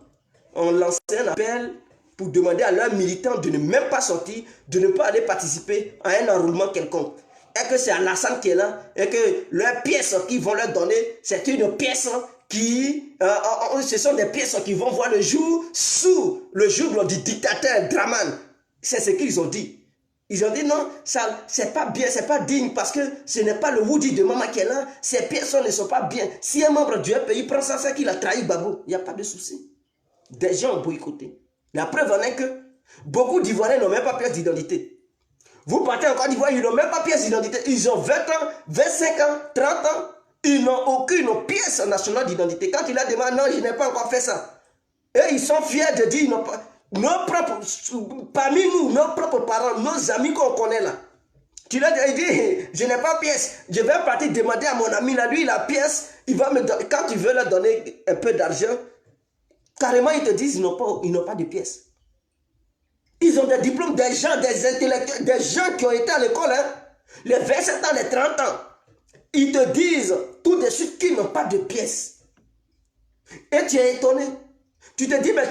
[SPEAKER 1] ont lancé un appel pour demander à leurs militants de ne même pas sortir, de ne pas aller participer à un enrôlement quelconque. Et que c'est Alassane qui est là, et que leurs pièces qu'ils vont leur donner, c'est une pièce ce sont des pièces qui vont voir le jour sous le joug du dictateur Draman. C'est ce qu'ils ont dit. Ils ont dit non, ça c'est pas bien, c'est pas digne parce que ce n'est pas le Woody de Maman qui est là. Ces pièces ne sont pas bien. Si un membre du pays prend ça, c'est qu'il a trahi Gbagbo. Il n'y a pas de souci. Des gens ont boycotté. La preuve en est que beaucoup d'Ivoiriens n'ont même pas pièce d'identité. Vous partez en Côte d'Ivoire, ils n'ont même pas pièce d'identité. Ils ont 20 ans, 25 ans, 30 ans. Ils n'ont aucune pièce nationale d'identité. Quand il a demandé, non, je n'ai pas encore fait ça. Et ils sont fiers de dire, parmi nous, nos propres parents, nos amis qu'on connaît là. Tu l'as dit, je n'ai pas pièce. Je vais partir demander à mon ami là, lui, la pièce, il va me donner, quand tu veux leur donner un peu d'argent, carrément, ils te disent, ils n'ont pas de pièces. Ils ont des diplômes, des gens, des intellectuels, des gens qui ont été à l'école, hein, les 27 ans, les 30 ans. Ils te disent tout de suite qu'ils n'ont pas de pièces. Et tu es étonné. Tu te dis, mais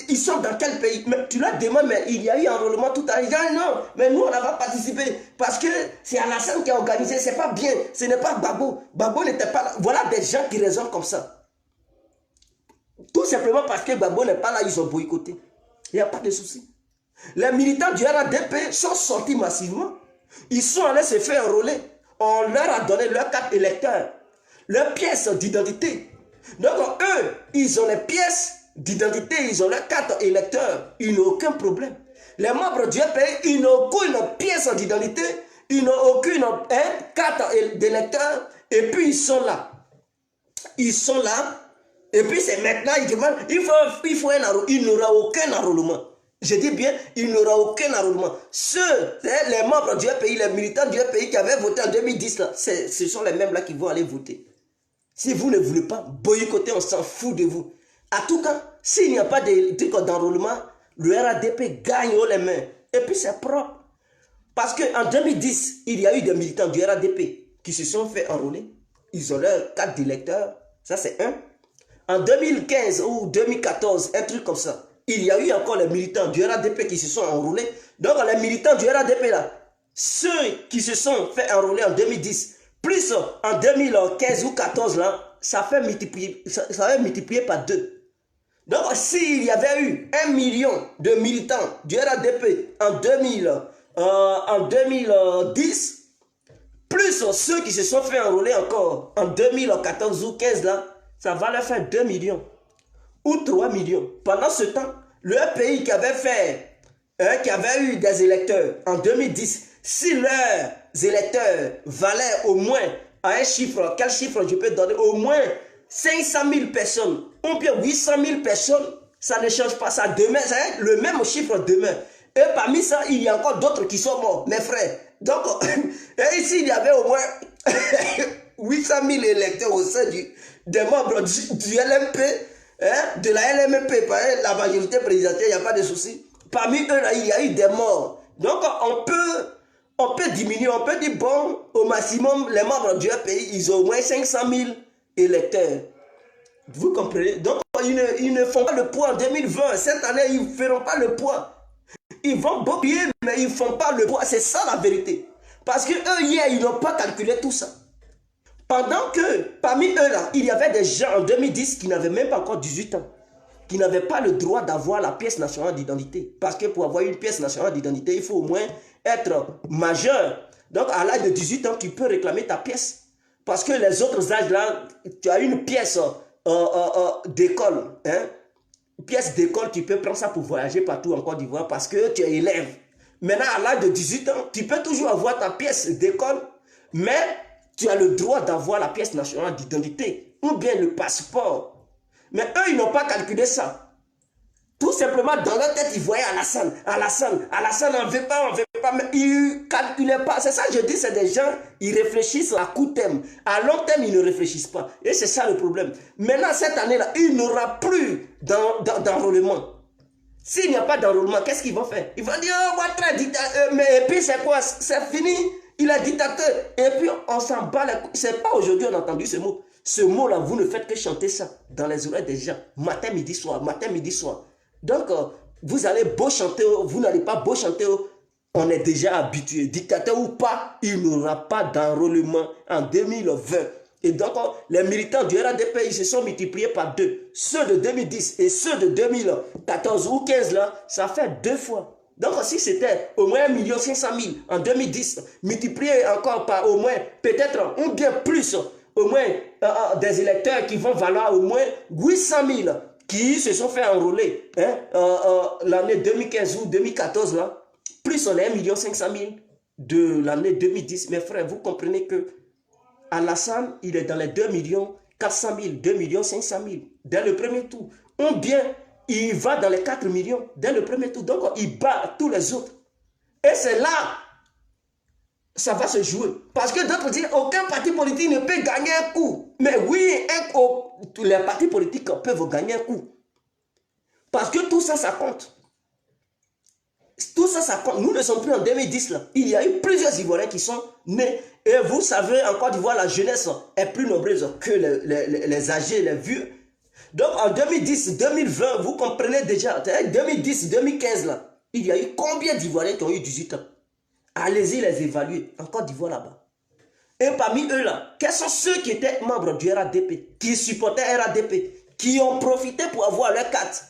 [SPEAKER 1] ils sont dans quel pays? Mais tu leur demandes, mais il y a eu un enrôlement tout à l'heure. Ils disent, non, mais nous, on n'a pas participé. Parce que c'est Alassane qui a organisé, c'est pas bien. Ce n'est pas Gbagbo. Gbagbo n'était pas là. Voilà des gens qui raisonnent comme ça. Tout simplement parce que Gbagbo n'est pas là, ils ont boycotté. Il n'y a pas de souci. Les militants du RADP sont sortis massivement. Ils sont allés se faire enrôler. On leur a donné leur carte électeur, leur pièce d'identité. Donc eux, ils ont les pièces d'identité, ils ont leur carte électeur. Ils n'ont aucun problème. Les membres du RPI, ils n'ont aucune pièce d'identité, ils n'ont aucune carte d'électeur. Et puis ils sont là. Ils sont là. Et puis c'est maintenant, ils demandent, il faut un enrôlement. Il n'aura aucun enrôlement. Je dis bien, il n'aura aucun enrôlement. Les membres du pays, les militants du pays qui avaient voté en 2010, là, ce sont les mêmes là qui vont aller voter. Si vous ne voulez pas boycotter, on s'en fout de vous. En tout cas, s'il n'y a pas d'enrôlement, le RADP gagne haut les mains. Et puis c'est propre. Parce qu'en 2010, il y a eu des militants du RADP qui se sont fait enrôler. Ils ont leur carte d'électeur. Ça, c'est un. En 2015 ou 2014, un truc comme ça, il y a eu encore les militants du RADP qui se sont enrôlés. Donc les militants du RADP là, ceux qui se sont fait enrôler en 2010, plus en 2015 ou 2014 là, ça fait multiplier par 2. Donc s'il y avait eu 1 million de militants du RADP en 2010, plus ceux qui se sont fait enrôler encore en 2014 ou 2015 là, ça va leur faire 2 millions. Ou 3 millions. Pendant ce temps, le pays qui avait eu des électeurs en 2010, si leurs électeurs valaient au moins à un chiffre, quel chiffre je peux donner, au moins 500 000 personnes, ou bien 800 000 personnes, ça ne change pas ça. Demain, c'est le même chiffre demain. Et parmi ça, il y a encore d'autres qui sont morts, mes frères. Donc, et ici, il y avait au moins 800 000 électeurs au sein des membres du LMP, de la LMP, la majorité présidentielle, il n'y a pas de souci. Parmi eux, là, il y a eu des morts. Donc, on peut diminuer, on peut dire, bon, au maximum, les membres du pays, ils ont au moins 500 000 électeurs. Vous comprenez? Donc, ils ne font pas le poids en 2020. Cette année, ils ne feront pas le poids. Ils vont boyer, mais ils ne font pas le poids. C'est ça la vérité. Parce que eux, hier, ils n'ont pas calculé tout ça. Pendant que, parmi eux, là, il y avait des gens en 2010 qui n'avaient même pas encore 18 ans, qui n'avaient pas le droit d'avoir la pièce nationale d'identité. Parce que pour avoir une pièce nationale d'identité, il faut au moins être majeur. Donc, à l'âge de 18 ans, tu peux réclamer ta pièce. Parce que les autres âges, là, tu as une pièce d'école. Une pièce d'école, tu peux prendre ça pour voyager partout en Côte d'Ivoire parce que tu es élève. Maintenant, à l'âge de 18 ans, tu peux toujours avoir ta pièce d'école, mais tu as le droit d'avoir la pièce nationale d'identité ou bien le passeport. Mais eux, ils n'ont pas calculé ça. Tout simplement, dans leur tête, ils voyaient Alassane. Alassane n'en veut pas, pas, mais ils ne calculent pas. C'est ça que je dis, c'est des gens, ils réfléchissent à court terme. À long terme, ils ne réfléchissent pas. Et c'est ça le problème. Maintenant, cette année-là, il n'aura plus d'enrôlement. S'il n'y a pas d'enrôlement, qu'est-ce qu'ils vont faire? Ils vont dire, oh, votre dictateur, mais et puis c'est quoi? C'est fini, il est dictateur. Et puis on s'en bat les couilles. C'est pas aujourd'hui on a entendu ce mot. Ce mot-là, vous ne faites que chanter ça dans les oreilles des gens. Matin, midi, soir, matin, midi, soir. Donc, vous allez beau chanter, vous n'allez pas beau chanter, on est déjà habitué. Dictateur ou pas, il n'y aura pas d'enrôlement en 2020. Et donc, les militants du RADP, ils se sont multipliés par 2. Ceux de 2010 et ceux de 2014 ou 15, là, ça fait 2 fois. Donc, si c'était au moins 1 500 000 en 2010, multiplié encore par au moins, peut-être, ou bien plus, au moins des électeurs qui vont valoir au moins 800 000 qui se sont fait enrôler l'année 2015 ou 2014, là, plus on est 1 500 000 de l'année 2010. Mes frères, vous comprenez que Alassane, il est dans les 2 400 000, 2 500 000 dès le premier tour. Ou bien, il va dans les 4 millions dès le premier tour. Donc, il bat tous les autres. Et c'est là, ça va se jouer. Parce que d'autres disent, aucun parti politique ne peut gagner un coup. Mais oui, les partis politiques peuvent gagner un coup. Parce que tout ça, ça compte. Tout ça, ça compte. Nous ne sommes plus en 2010 là. Il y a eu plusieurs Ivoiriens qui sont nés. Et vous savez, en Côte d'Ivoire, la jeunesse est plus nombreuse que les âgés, les vieux. Donc en 2010, 2020, vous comprenez déjà, 2010, 2015 là, il y a eu combien d'Ivoiriens qui ont eu 18 ans? Allez-y les évaluer en Côte d'Ivoire là-bas. Et parmi eux là, quels sont ceux qui étaient membres du RADP, qui supportaient RADP, qui ont profité pour avoir leur carte,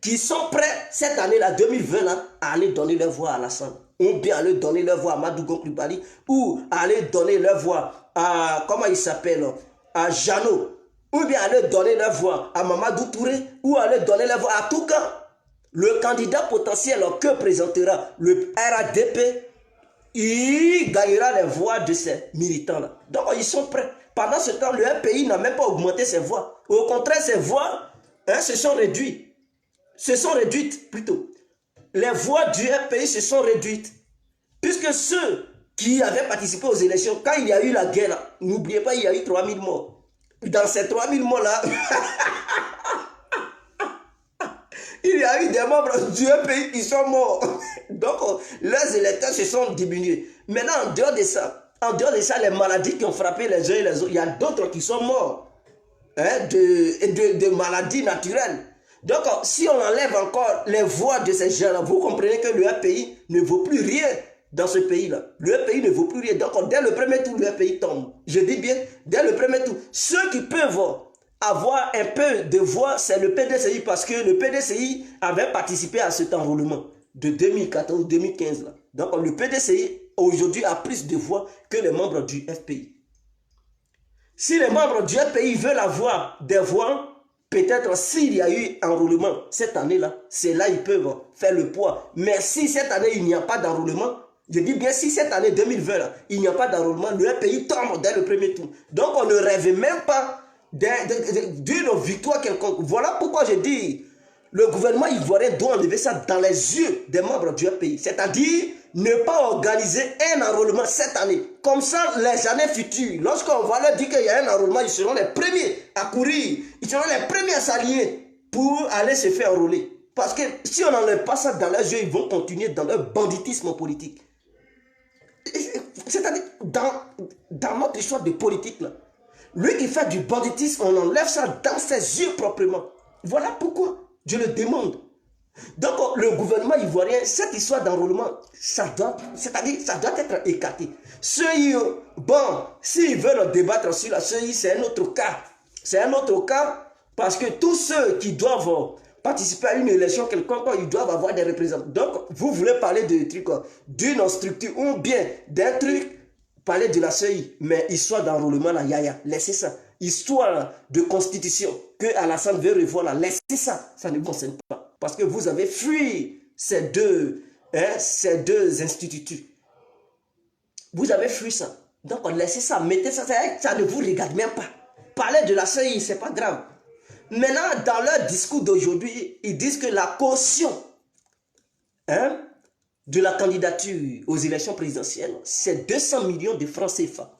[SPEAKER 1] qui sont prêts cette année-là, 2020, là, à aller donner leur voix à Alassane, ou bien aller donner leur voix à Madougou Coulibaly, ou aller donner leur voix à, comment il s'appelle, à Jeannot, ou bien aller donner leur voix à Mamadou Touré, ou aller donner leur voix à Touka. Le candidat potentiel que présentera le RADP, il gagnera les voix de ces militants-là. Donc, ils sont prêts. Pendant ce temps, le pays n'a même pas augmenté ses voix. Au contraire, ses voix se sont réduites. Se sont réduites plutôt. Les voix du pays se sont réduites. Puisque ceux qui avaient participé aux élections, quand il y a eu la guerre, n'oubliez pas, il y a eu 3000 morts. Dans ces 3000 morts-là, il y a eu des membres du pays qui sont morts. Donc, leurs électeurs se sont diminués. Maintenant, en dehors de ça, les maladies qui ont frappé les uns et les autres, il y a d'autres qui sont morts de maladies naturelles. Donc, si on enlève encore les voix de ces gens-là, vous comprenez que le pays ne vaut plus rien dans ce pays-là. Le pays ne vaut plus rien. Donc, dès le premier tour, le pays tombe. Je dis bien, dès le premier tour. Ceux qui peuvent avoir un peu de voix, c'est le PDCI, parce que le PDCI avait participé à cet enrôlement de 2014-2015. Donc, le PDCI, aujourd'hui, a plus de voix que les membres du FPI. Si les membres du FPI veulent avoir des voix, peut-être s'il y a eu enrôlement cette année-là, c'est là ils peuvent faire le poids. Mais si cette année, il n'y a pas d'enrôlement, je dis bien si cette année 2020, là, il n'y a pas d'enrôlement, le pays tombe dès le premier tour. Donc on ne rêve même pas d'une victoire quelconque. Voilà pourquoi je dis, le gouvernement ivoirien doit enlever ça dans les yeux des membres du pays. C'est-à-dire ne pas organiser un enrôlement cette année. Comme ça, les années futures, lorsqu'on va leur dire qu'il y a un enrôlement, ils seront les premiers à courir. Ils seront les premiers à s'aligner pour aller se faire enrôler. Parce que si on n'enlève pas ça dans leurs yeux, ils vont continuer dans leur banditisme politique. C'est-à-dire, dans notre histoire de politique, là, lui qui fait du banditisme, on enlève ça dans ses yeux proprement. Voilà pourquoi je le demande. Donc, le gouvernement ivoirien, cette histoire d'enrôlement, ça doit être écarté. Bon, s'ils veulent débattre sur la CEI, c'est un autre cas. C'est un autre cas parce que tous ceux qui doivent participer à une élection quelconque, ils doivent avoir des représentants. Donc, vous voulez parler de trucs, d'une structure ou bien d'un truc, parler de la CEI, mais histoire d'enrôlement, là, laissez ça. Histoire de constitution que Alassane veut revoir, là, laissez ça. Ça ne vous concerne pas. Parce que vous avez fui ces deux instituts. Vous avez fui ça. Donc, laissez ça, mettez ça, ça ne vous regarde même pas. Parler de la CEI, c'est pas grave. Maintenant, dans leur discours d'aujourd'hui, ils disent que la caution de la candidature aux élections présidentielles, c'est 200 millions de francs CFA.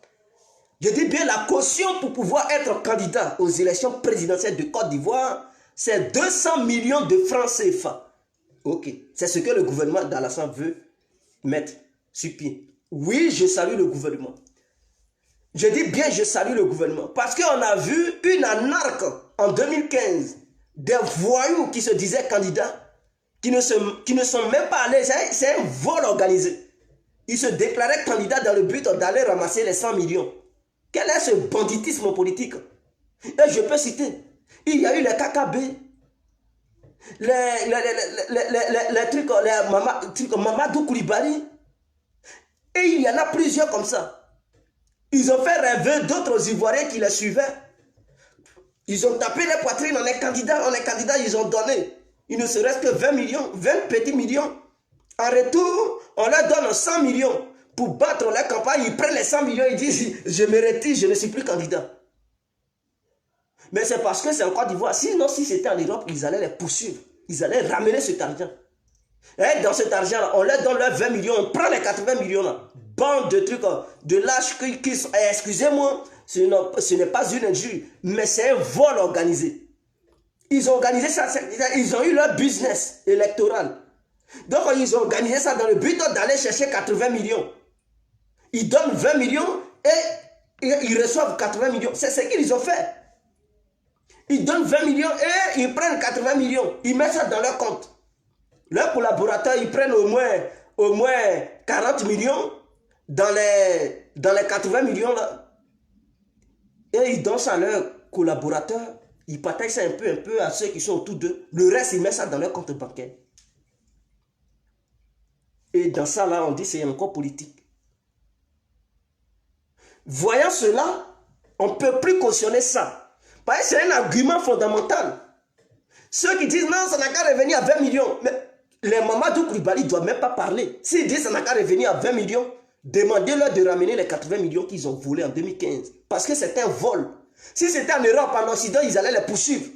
[SPEAKER 1] Je dis bien la caution pour pouvoir être candidat aux élections présidentielles de Côte d'Ivoire, c'est 200 millions de francs CFA. Ok, c'est ce que le gouvernement d'Alassane veut mettre sur pied. Oui, je salue le gouvernement. Je dis bien je salue le gouvernement. Parce qu'on a vu une anarque en 2015, des voyous qui se disaient candidats, qui ne sont même pas allés, c'est un vol organisé. Ils se déclaraient candidats dans le but d'aller ramasser les 100 millions. Quel est ce banditisme politique? Et je peux citer, il y a eu les KKB, les trucs Mamadou Koulibaly, et il y en a plusieurs comme ça. Ils ont fait rêver d'autres Ivoiriens qui les suivaient. Ils ont tapé les poitrines, on est candidat, ils ont donné. Il ne se reste que 20 millions, 20 petits millions. En retour, on leur donne 100 millions pour battre la campagne. Ils prennent les 100 millions, ils disent, je me retire, je ne suis plus candidat. Mais c'est parce que c'est en Côte d'Ivoire. Sinon, si c'était en Europe, ils allaient les poursuivre. Ils allaient ramener cet argent. Et dans cet argent-là, on leur donne leurs 20 millions, on prend les 80 millions là. Bande de trucs, de lâches qui sont... Excusez-moi, ce n'est pas une injure, mais c'est un vol organisé. Ils ont organisé ça, ils ont eu leur business électoral. Donc ils ont organisé ça dans le but d'aller chercher 80 millions. Ils donnent 20 millions et ils reçoivent 80 millions. C'est ce qu'ils ont fait. Ils donnent 20 millions et ils prennent 80 millions. Ils mettent ça dans leur compte. Leurs collaborateurs, ils prennent au moins 40 millions dans les 80 millions là. Et ils donnent ça à leurs collaborateurs. Ils partagent ça un peu à ceux qui sont autour d'eux. Le reste, ils mettent ça dans leur compte bancaire. Et dans ça là, on dit c'est encore politique. Voyant cela, on ne peut plus cautionner ça. Parce que c'est un argument fondamental. Ceux qui disent non, ça n'a qu'à revenir à 20 millions. Mais les Mamadou Koulibaly ne doivent même pas parler. S'ils disent ça n'a qu'à revenir à 20 millions, demandez-leur de ramener les 80 millions qu'ils ont volés en 2015. Parce que c'est un vol. Si c'était en Europe, en Occident, ils allaient les poursuivre.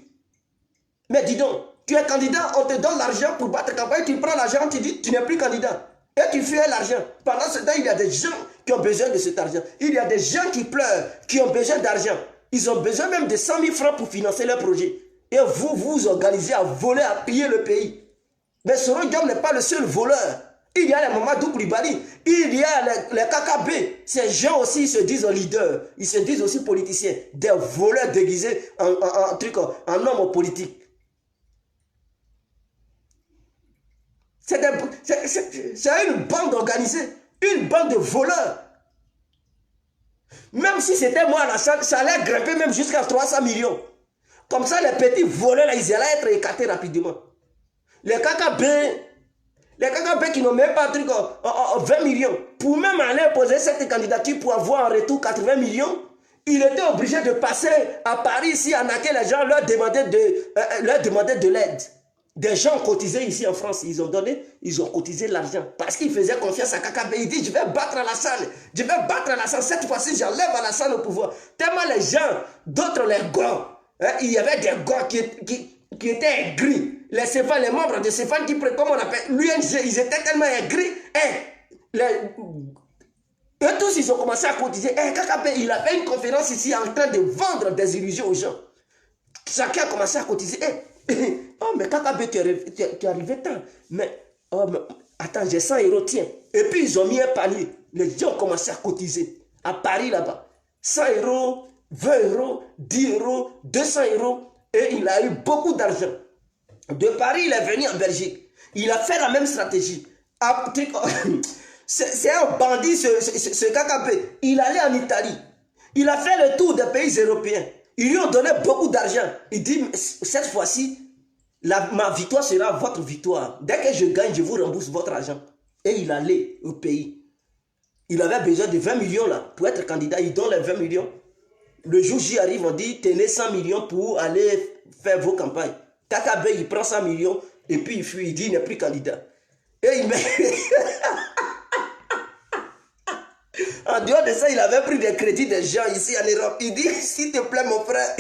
[SPEAKER 1] Mais dis donc, tu es candidat, on te donne l'argent pour battre campagne, tu prends l'argent, tu dis tu n'es plus candidat. Et tu fais l'argent. Pendant ce temps, il y a des gens qui ont besoin de cet argent. Il y a des gens qui pleurent, qui ont besoin d'argent. Ils ont besoin même de 100 000 francs pour financer leur projet. Et vous vous organisez à voler, à piller le pays. Mais Soro Diom n'est pas le seul voleur. Il y a les Mamadou Koulibaly, il y a les KKB. Ces gens aussi, ils se disent leaders, ils se disent aussi politiciens. Des voleurs déguisés en hommes politiques. C'est une bande organisée, une bande de voleurs. Même si c'était moi à la salle, ça allait grimper même jusqu'à 300 millions. Comme ça, les petits voleurs, là, ils allaient être écartés rapidement. Les KKB qui n'ont même pas un truc 20 millions, pour même aller poser cette candidature pour avoir en retour 80 millions, il était obligé de passer à Paris ici, arnaquer les gens, leur demander de l'aide. Des gens cotisés ici en France, ils ont cotisé l'argent parce qu'ils faisaient confiance à KKB. Ils disent, je vais battre Alassane, cette fois-ci, j'enlève Alassane au pouvoir. Tellement les gens, d'autres les gars, il y avait des gars qui étaient aigris. Les membres de Céphane qui, comme on appelle, l'UNG, ils étaient tellement aigris. Eux tous, ils ont commencé à cotiser. KKB, il a fait une conférence ici en train de vendre des illusions aux gens. Chacun a commencé à cotiser. Oh, mais KKB, tu es arrivé tard. Mais, attends, j'ai 100 euros, tiens. Et puis, ils ont mis un panier. Les gens ont commencé à cotiser. À Paris, là-bas. 100 euros, 20 euros, 10 euros, 200 euros. Et il a eu beaucoup d'argent. De Paris, il est venu en Belgique. Il a fait la même stratégie. C'est un bandit, ce KKB. Il allait en Italie. Il a fait le tour des pays européens. Ils lui ont donné beaucoup d'argent. Il dit, cette fois-ci, ma victoire sera votre victoire. Dès que je gagne, je vous rembourse votre argent. Et il allait au pays. Il avait besoin de 20 millions là, pour être candidat. Il donne les 20 millions. Le jour J arrive, on dit, tenez 100 millions pour aller faire vos campagnes. KKB, il prend 100 millions et puis il fuit. Il dit, il n'est plus candidat. Et il met... En dehors de ça, il avait pris des crédits des gens ici en Europe. Il dit, s'il te plaît mon frère,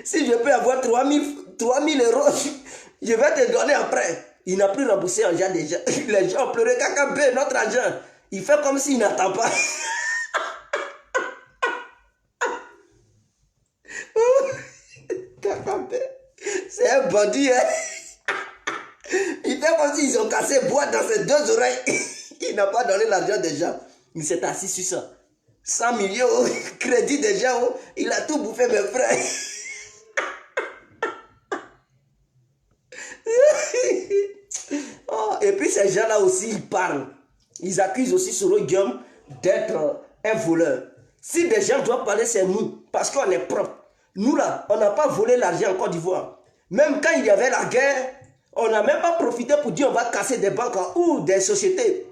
[SPEAKER 1] si je peux avoir 3 000 euros, je vais te donner après. Il n'a plus remboursé l'argent des gens. Les gens ont pleuré, KKB, notre argent. Il fait comme s'il n'attend pas. KKB, c'est un bandit, hein. Il fait comme s'ils ont cassé boîte dans ses deux oreilles. Il n'a pas donné l'argent des gens. Il s'est assis sur ça. 100 millions, crédit des gens, il a tout bouffé, mes frères. Oh, et puis ces gens-là aussi, ils parlent. Ils accusent aussi Soro Guillaume d'être un voleur. Si des gens doivent parler, c'est nous, parce qu'on est propre. Nous là, on n'a pas volé l'argent en Côte d'Ivoire. Même quand il y avait la guerre, on n'a même pas profité pour dire on va casser des banques ou des sociétés.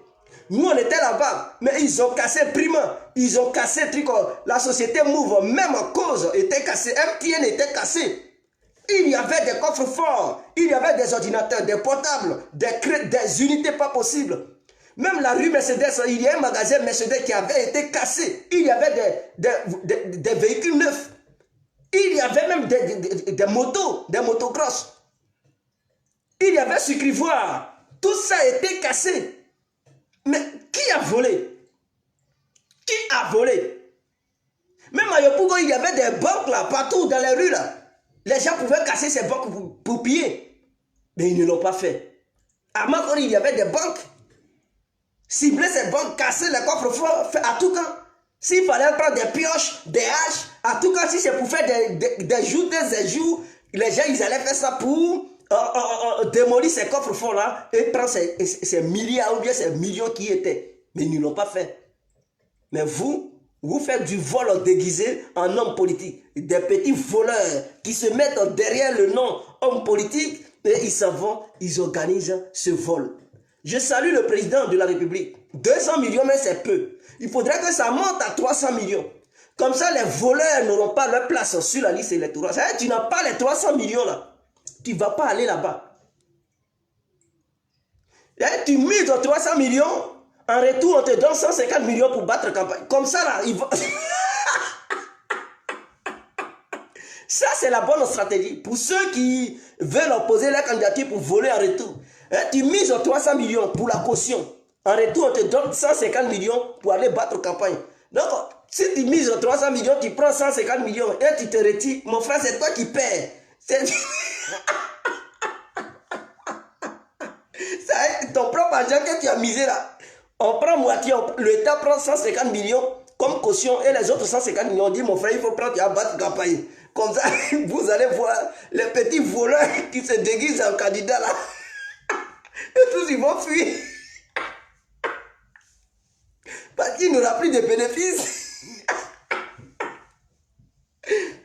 [SPEAKER 1] Nous, on était là-bas, mais ils ont cassé Prima, ils ont cassé la société Move, même en cause, était cassée, MTN était cassé. Il y avait des coffres forts, il y avait des ordinateurs, des portables, des unités pas possibles. Même la rue Mercedes, il y a un magasin Mercedes qui avait été cassé. Il y avait des véhicules neufs. Il y avait même des motos, des motocross. Il y avait Sucrivoire. Tout ça a été cassé. Mais qui a volé? Qui a volé? Même à Yopougo, il y avait des banques là, partout dans les rues là. Les gens pouvaient casser ces banques pour piller. Mais ils ne l'ont pas fait. À Makori, il y avait des banques. Cibler ces banques, casser les coffres forts, à tout cas. S'il fallait prendre des pioches, des haches, à tout cas, si c'est pour faire des jours, les gens, ils allaient faire ça pour démolir ces coffres forts là et prendre ces milliards ou bien ces millions qui étaient. Mais ils ne l'ont pas fait. Mais vous faites du vol déguisé en homme politique. Des petits voleurs qui se mettent derrière le nom homme politique et ils s'en vont, ils organisent ce vol. Je salue le président de la République. 200 millions, mais c'est peu. Il faudrait que ça monte à 300 millions. Comme ça, les voleurs n'auront pas leur place sur la liste électorale. C'est-à-dire, tu n'as pas les 300 millions là. Tu ne vas pas aller là-bas. Tu mises 300 millions, en retour, on te donne 150 millions pour battre campagne. Comme ça, là, ils vont... Ça, c'est la bonne stratégie. Pour ceux qui veulent opposer la candidature pour voler en retour. Tu mises 300 millions pour la caution. En retour, on te donne 150 millions pour aller battre campagne. Donc, si tu mises 300 millions, tu prends 150 millions et tu te retires. Mon frère, c'est toi qui perds. C'est ton propre argent que tu as misé là. On prend moitié, l'État prend 150 millions comme caution et les autres 150 millions. On dit, mon frère, il faut prendre, tu vas battre campagne. Comme ça, vous allez voir les petits voleurs qui se déguisent en candidat là. Et tous, ils vont fuir. Parce qu'il n'aura plus de bénéfices.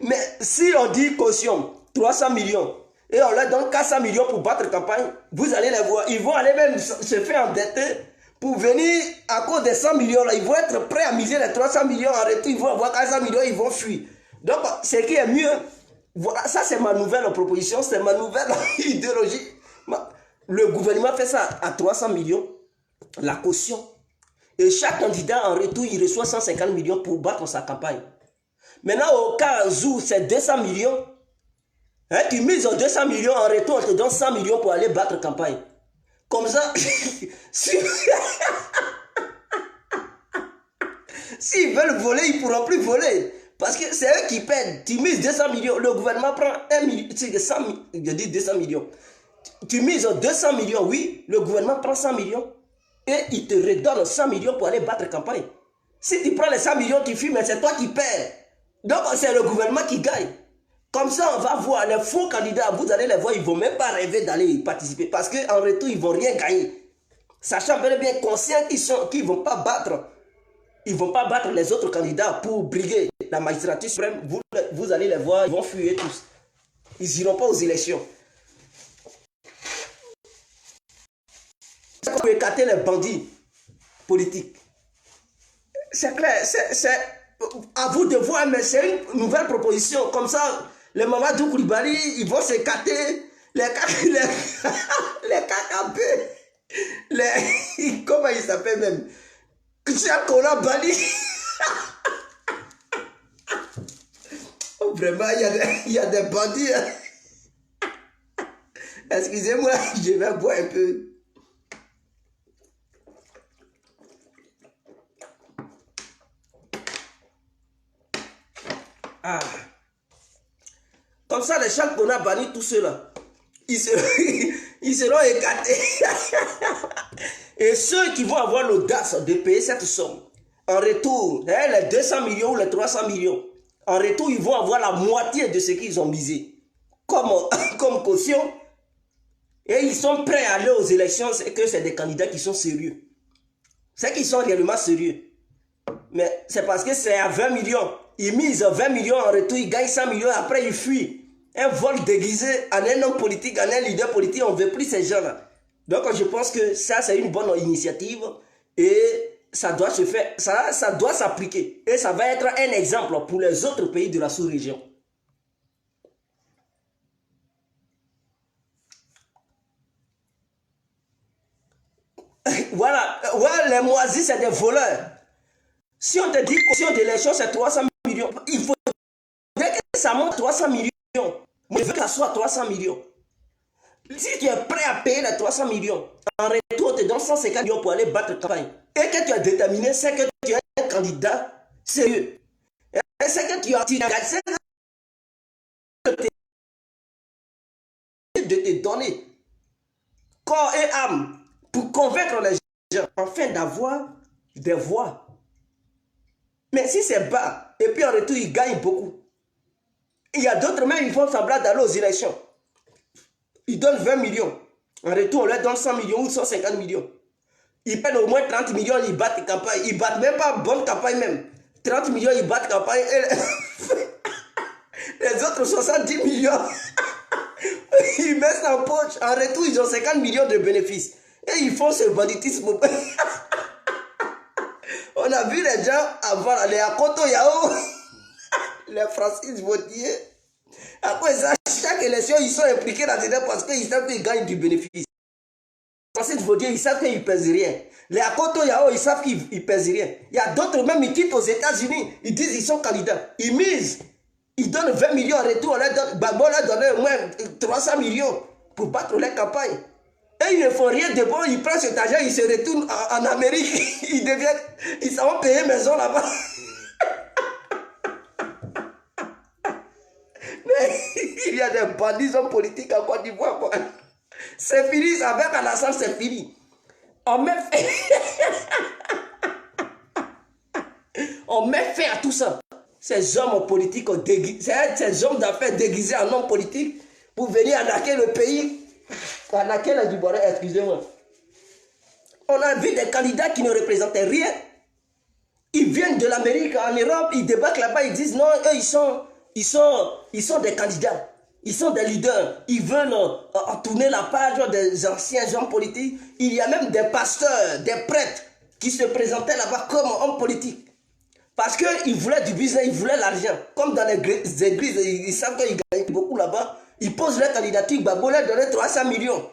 [SPEAKER 1] Mais si on dit caution, 300 millions, et on leur donne 400 millions pour battre campagne, vous allez les voir. Ils vont aller même se faire endetter pour venir à cause des 100 millions là. Ils vont être prêts à miser les 300 millions en retour. Ils vont avoir 400 millions, ils vont fuir. Donc, ce qui est mieux, voilà, ça c'est ma nouvelle proposition, c'est ma nouvelle idéologie. Le gouvernement fait ça à 300 millions, la caution. Et chaque candidat en retour, il reçoit 150 millions pour battre sa campagne. Maintenant, au cas où c'est 200 millions, tu mises 200 millions en retour, on te donne 100 millions pour aller battre campagne. Comme ça, s'ils veulent voler, ils ne pourront plus voler. Parce que c'est eux qui perdent. Tu mises 200 millions, le gouvernement prend 1 million, je dis 200 millions. Tu mises 200 millions, oui, le gouvernement prend 100 millions et il te redonne 100 millions pour aller battre campagne. Si tu prends les 100 millions, tu fumes, c'est toi qui perds. Donc c'est le gouvernement qui gagne. Comme ça, on va voir les faux candidats, vous allez les voir, ils ne vont même pas rêver d'aller participer parce qu'en retour, ils ne vont rien gagner. Sachant bien conscients qu'ils ne vont pas battre. Ils ne vont pas battre les autres candidats pour briguer la magistrature suprême. Vous allez les voir, ils vont fuir tous. Ils n'iront pas aux élections. C'est pour écarter les bandits politiques. C'est clair, c'est à vous de voir, mais c'est une nouvelle proposition. Comme ça, les Mamadou Koulibaly, ils vont s'écarter, les KKB, comment ils s'appellent même, Koulibaly Bali. Oh, vraiment, il y a des bandits. Hein. Excusez-moi, je vais boire un peu. Ah. Comme ça, les gens qu'on a banni tous ceux-là, ils seront écartés. Et ceux qui vont avoir l'audace de payer cette somme, en retour, les 200 millions ou les 300 millions, en retour, ils vont avoir la moitié de ce qu'ils ont misé comme caution. Et ils sont prêts à aller aux élections, c'est que c'est des candidats qui sont sérieux. C'est qu'ils sont réellement sérieux. Mais c'est parce que c'est à 20 millions. Ils misent 20 millions en retour, ils gagnent 100 millions, après ils fuient. Un vol déguisé en un homme politique, en un leader politique, on ne veut plus ces gens-là. Donc je pense que ça, c'est une bonne initiative et ça doit se faire, ça doit s'appliquer. Et ça va être un exemple pour les autres pays de la sous-région. Voilà, ouais, les moisis, c'est des voleurs. Si on te dit que caution d'élection, c'est 300 millions, il faudrait que ça monte 300 millions. Moi, je veux que ça soit 300 millions. Si tu es prêt à payer les 300 millions, en retour, on te donne 150 millions pour aller battre campagne. Et que tu as déterminé, c'est que tu es un candidat sérieux. Et c'est que tu as de te donner corps et âme pour convaincre les gens afin d'avoir des voix. Mais si c'est bas, et puis en retour, ils gagnent beaucoup. Il y a d'autres même, ils font semblant d'aller aux élections. Ils donnent 20 millions. En retour, on leur donne 100 millions ou 150 millions. Ils prennent au moins 30 millions, ils battent campagne. Ils battent même pas bonne campagne même. 30 millions, ils battent campagne. Et les autres 70 millions, ils mettent en poche. En retour, ils ont 50 millions de bénéfices. Et ils font ce banditisme. On a vu les gens avant, les Akoto Yao, les Francis Vautier. Après ça, chaque élection, ils sont impliqués là-dedans parce qu'ils savent qu'ils gagnent du bénéfice. Francis Vautier, ils savent qu'ils ne pèsent rien. Les Akoto Yao, ils savent qu'ils ne pèsent rien. Il y a d'autres même, ils quittent aux États-Unis. Ils disent qu'ils sont candidats. Ils misent. Ils donnent 20 millions en retour. On leur donne, Gbagbo leur donne au moins 300 millions pour battre les campagnes. Et ils ne font rien de bon. Ils prennent cet argent, ils se retournent en Amérique. Ils s'en vont payer maison là-bas. Mais il y a des bandits politiques en Côte d'Ivoire. C'est fini, avec Alassane, c'est fini. On met fin à tout ça. Ces hommes politiques, ces hommes d'affaires déguisés en hommes politiques pour venir arnaquer le pays. Arnaquer les Ivoiriens, excusez-moi. On a vu des candidats qui ne représentaient rien. Ils viennent de l'Amérique, en Europe, ils débarquent là-bas, ils disent non, eux, ils sont des candidats. Ils sont des leaders. Ils veulent tourner la page des anciens hommes politiques. Il y a même des pasteurs, des prêtres qui se présentaient là-bas comme hommes politiques. Parce qu'ils voulaient du business, ils voulaient l'argent. Comme dans les églises, ils savent qu'ils gagnent beaucoup là-bas. Ils posent leur candidature, Gbagbo leur donne 300 millions.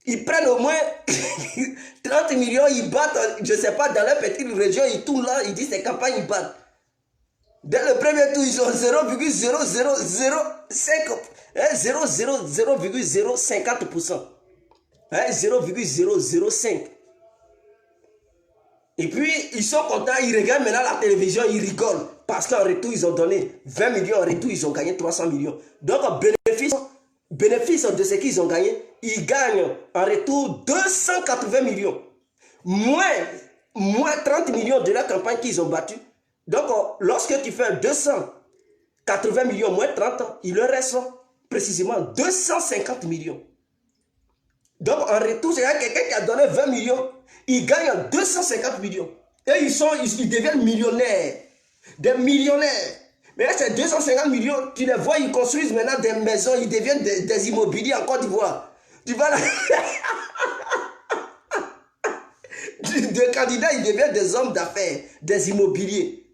[SPEAKER 1] Ils prennent au moins 30 millions, ils battent, je ne sais pas, dans leur petite région, ils tournent là, ils disent ces campagnes, ils battent. Dès le premier tour, ils ont 0,050%. 0,005. Et puis, ils sont contents, ils regardent maintenant la télévision, ils rigolent. Parce qu'en retour, ils ont donné 20 millions, en retour, ils ont gagné 300 millions. Donc, bénéfice de ce qu'ils ont gagné, ils gagnent en retour 280 millions. Moins 30 millions de la campagne qu'ils ont battue. Donc, lorsque tu fais 280 millions moins 30, il leur reste précisément 250 millions. Donc, en retour, c'est quelqu'un qui a donné 20 millions, il gagne 250 millions. Et ils deviennent millionnaires. Des millionnaires. Mais là, ces 250 millions, tu les vois, ils construisent maintenant des maisons, ils deviennent des immobiliers en Côte d'Ivoire. Tu vois là. De candidats, ils deviennent des hommes d'affaires, des immobiliers.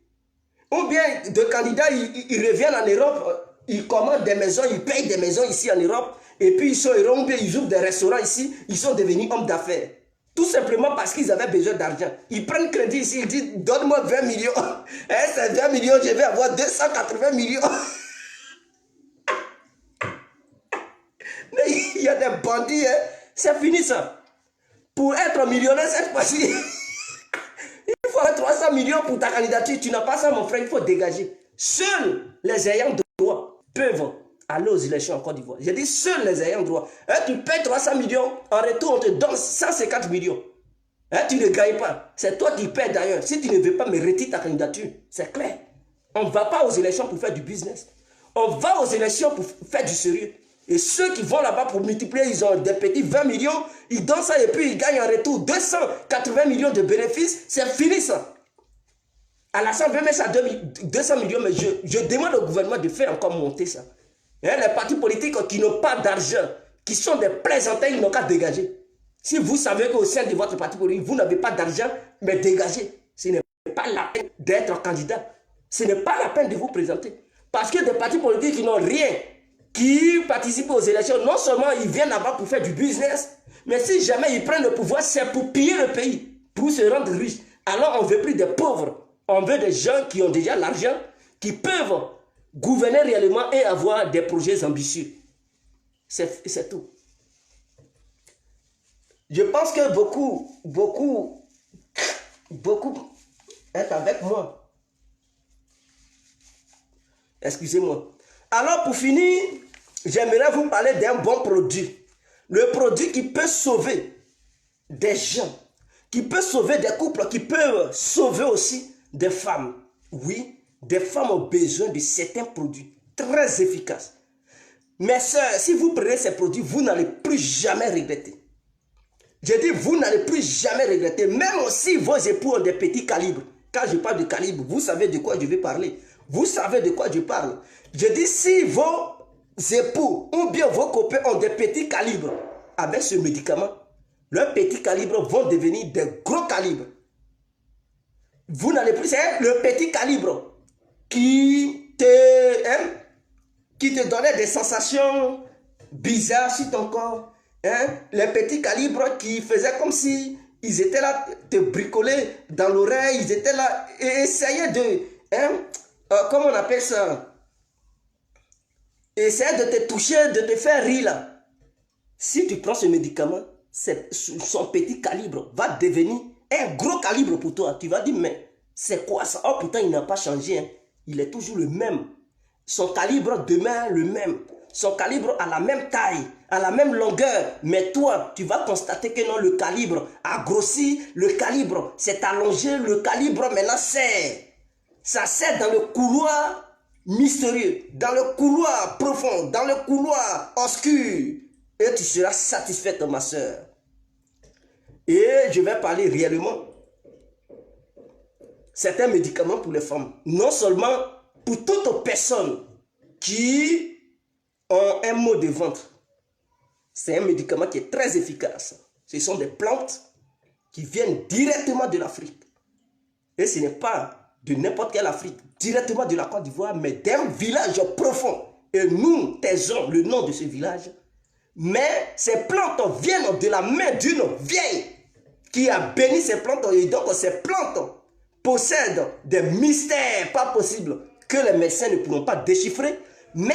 [SPEAKER 1] Ou bien, de candidats, ils reviennent en Europe, ils commandent des maisons, ils payent des maisons ici en Europe, et puis ils ouvrent des restaurants ici, ils sont devenus hommes d'affaires. Tout simplement parce qu'ils avaient besoin d'argent. Ils prennent crédit ici, ils disent, donne-moi 20 millions. Et ces 20 millions, je vais avoir 280 millions. Mais il y a des bandits, hein. C'est fini ça. Pour être millionnaire cette fois-ci, il faut 300 millions pour ta candidature. Tu n'as pas ça, mon frère, il faut dégager. Seuls les ayants droit peuvent aller aux élections en Côte d'Ivoire. J'ai dit seuls les ayants droit. Hein, tu payes 300 millions, en retour, on te donne 150 millions. Hein, tu ne gagnes pas. C'est toi qui paies d'ailleurs. Si tu ne veux pas me retirer ta candidature, c'est clair. On ne va pas aux élections pour faire du business. On va aux élections pour faire du sérieux. Et ceux qui vont là-bas pour multiplier, ils ont des petits 20 millions, ils donnent ça et puis ils gagnent en retour 280 millions de bénéfices. C'est fini ça. À l'Assemblée, mais ça 200 millions, mais je demande au gouvernement de faire encore monter ça. Hein, les partis politiques qui n'ont pas d'argent, qui sont des plaisantins, ils n'ont qu'à dégager. Si vous savez qu'au sein de votre parti politique, vous n'avez pas d'argent, mais dégagez. Ce n'est pas la peine d'être candidat. Ce n'est pas la peine de vous présenter. Parce que des partis politiques qui n'ont rien, qui participent aux élections, non seulement ils viennent là-bas pour faire du business, mais si jamais ils prennent le pouvoir, c'est pour piller le pays, pour se rendre riche. Alors on ne veut plus des pauvres, on veut des gens qui ont déjà l'argent, qui peuvent gouverner réellement et avoir des projets ambitieux. C'est tout. Je pense que beaucoup est avec moi. Excusez-moi. Alors pour finir, j'aimerais vous parler d'un bon produit. Le produit qui peut sauver des gens, qui peut sauver des couples, qui peut sauver aussi des femmes. Oui, des femmes ont besoin de certains produits très efficaces. Mes sœurs, si vous prenez ces produits, vous n'allez plus jamais regretter. Je dis, vous n'allez plus jamais regretter. Même si vos époux ont des petits calibres. Quand je parle de calibre, vous savez de quoi je vais parler. Vous savez de quoi je parle. Je dis, si vos époux ou bien vos copains ont des petits calibres, avec ce médicament, leurs petits calibres vont devenir des gros calibres. Vous n'allez plus, c'est le petit calibre qui te donnait des sensations bizarres sur ton corps. Hein? Les petits calibres qui faisaient comme si ils étaient là, te bricoler dans l'oreille, ils étaient là et essayaient de... comment on appelle ça? Essayaient de te toucher, de te faire rire là. Si tu prends ce médicament, son petit calibre va devenir un gros calibre pour toi. Tu vas dire, mais c'est quoi ça? Oh putain, il n'a pas changé. Hein. Il est toujours le même. Son calibre demeure le même. Son calibre a la même taille, a la même longueur. Mais toi, tu vas constater que non, le calibre a grossi, le calibre s'est allongé, le calibre maintenant serre. Ça serre dans le couloir mystérieux, dans le couloir profond, dans le couloir obscur. Et tu seras satisfaite, ma soeur. Et je vais parler réellement certains médicaments pour les femmes. Non seulement pour toute personne qui ont un maux de ventre. C'est un médicament qui est très efficace. Ce sont des plantes qui viennent directement de l'Afrique. Et ce n'est pas de n'importe quelle Afrique, directement de la Côte d'Ivoire, mais d'un village profond. Et nous taisons le nom de ce village. Mais ces plantes viennent de la main d'une vieille qui a béni ces plantes. Et donc ces plantes possèdent des mystères pas possibles que les médecins ne pourront pas déchiffrer. Mais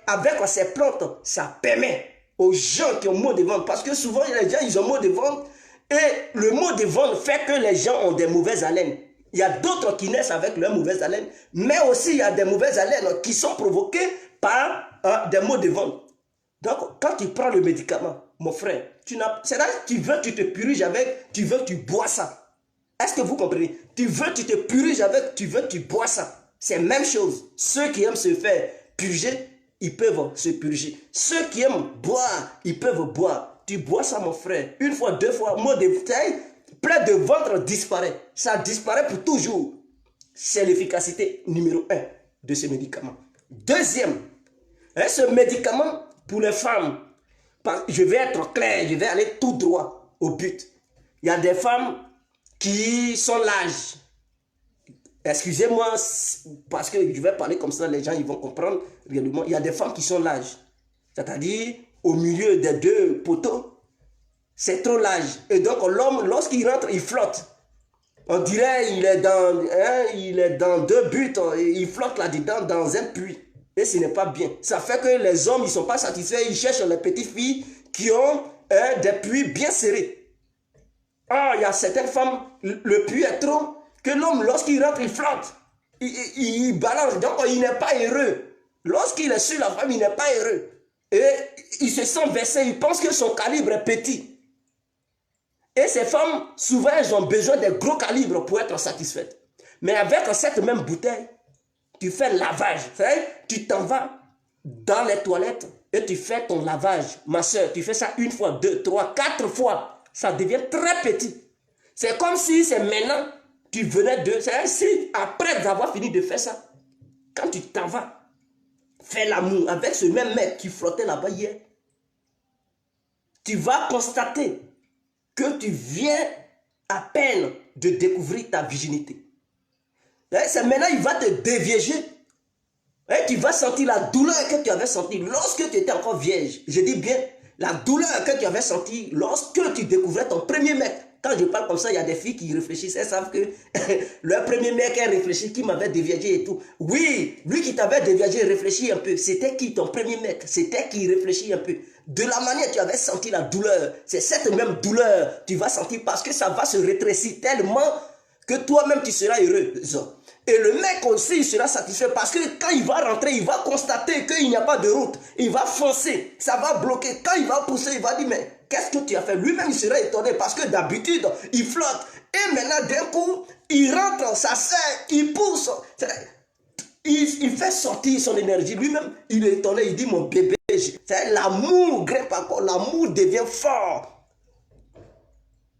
[SPEAKER 1] avec ces plantes, ça permet aux gens qui ont maux de ventre, parce que souvent les gens ils ont maux de ventre, et le maux de ventre fait que les gens ont des mauvaises haleines. Il y a d'autres qui naissent avec leurs mauvaises haleines, mais aussi il y a des mauvaises haleines qui sont provoquées par des maux de ventre. Donc quand tu prends le médicament, mon frère, c'est là que tu te purges avec, tu veux, tu bois ça. Est-ce que vous comprenez? Tu veux, tu te purges avec, tu veux, tu bois ça. C'est la même chose. Ceux qui aiment se faire purger, ils peuvent se purger. Ceux qui aiment boire, ils peuvent boire. Tu bois ça, mon frère. Une fois, deux fois, mot de taille, plein de ventre disparaît. Ça disparaît pour toujours. C'est l'efficacité numéro 1 de ce médicament. Deuxième, ce médicament pour les femmes, je vais être clair, je vais aller tout droit au but. Il y a des femmes qui sont larges. Excusez-moi, parce que je vais parler comme ça, les gens ils vont comprendre réellement. Il y a des femmes qui sont larges. C'est-à-dire, au milieu des deux poteaux, c'est trop large. Et donc, l'homme, lorsqu'il rentre, il flotte. On dirait qu'il est dans deux buts, il flotte là-dedans dans un puits. Et ce n'est pas bien. Ça fait que les hommes, ils ne sont pas satisfaits, ils cherchent les petites filles qui ont des puits bien serrés. Ah, il y a certaines femmes, le puits est trop, que l'homme, lorsqu'il rentre, il flotte. Il balance, donc il n'est pas heureux. Lorsqu'il est sur la femme, il n'est pas heureux. Et il se sent vexé, il pense que son calibre est petit. Et ces femmes, souvent, elles ont besoin de gros calibres pour être satisfaites. Mais avec cette même bouteille, tu fais lavage. Tu t'en vas dans les toilettes et tu fais ton lavage. Ma soeur, tu fais ça 1 fois, 2, 3, 4 fois. Ça devient très petit. C'est comme si c'est maintenant, tu venais de... C'est si après avoir fini de faire ça, quand tu t'en vas, fais l'amour avec ce même mec qui flottait là-bas hier, tu vas constater que tu viens à peine de découvrir ta virginité. C'est maintenant, il va te dévierger. Et tu vas sentir la douleur que tu avais sentie lorsque tu étais encore vierge. Je dis bien, la douleur que tu avais sentie lorsque tu découvrais ton premier mec. Quand je parle comme ça, il y a des filles qui réfléchissent. Elles savent que leur premier mec, elle réfléchit, qui m'avait déviergé et tout. Oui, lui qui t'avait déviergé, réfléchis un peu. C'était qui ton premier mec? C'était qui réfléchit un peu. De la manière tu avais senti la douleur, c'est cette même douleur tu vas sentir parce que ça va se rétrécir tellement que toi-même tu seras heureux. Et le mec aussi il sera satisfait parce que quand il va rentrer, il va constater qu'il n'y a pas de route. Il va foncer, ça va bloquer. Quand il va pousser, il va dire mais qu'est-ce que tu as fait? Lui-même il sera étonné parce que d'habitude il flotte. Et maintenant d'un coup, il rentre, ça serre, il pousse. Il fait sortir son énergie. Lui-même, il est étonné, il dit mon bébé, l'amour grimpe encore, l'amour devient fort.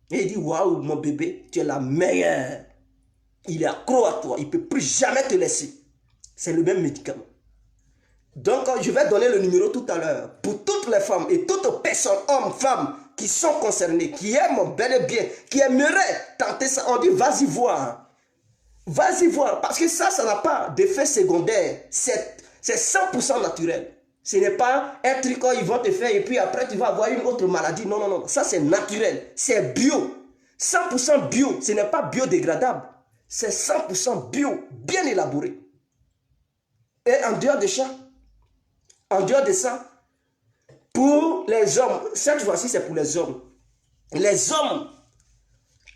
[SPEAKER 1] Et il dit waouh mon bébé, tu es la meilleure. Il est accro à toi, il ne peut plus jamais te laisser. C'est le même médicament. Donc je vais donner le numéro tout à l'heure. Pour toutes les femmes et toutes personnes, hommes, femmes, qui sont concernées, qui aiment bel et bien, qui aimeraient tenter ça, on dit vas-y voir. Vas-y voir, parce que ça n'a pas d'effet secondaire. C'est 100% naturel. Ce n'est pas un truc qu'ils vont te faire et puis après tu vas avoir une autre maladie. Non, non, non. Ça c'est naturel. C'est bio. 100% bio. Ce n'est pas biodégradable. C'est 100% bio. Bien élaboré. Et en dehors de ça, pour les hommes, cette fois-ci c'est pour les hommes. Les hommes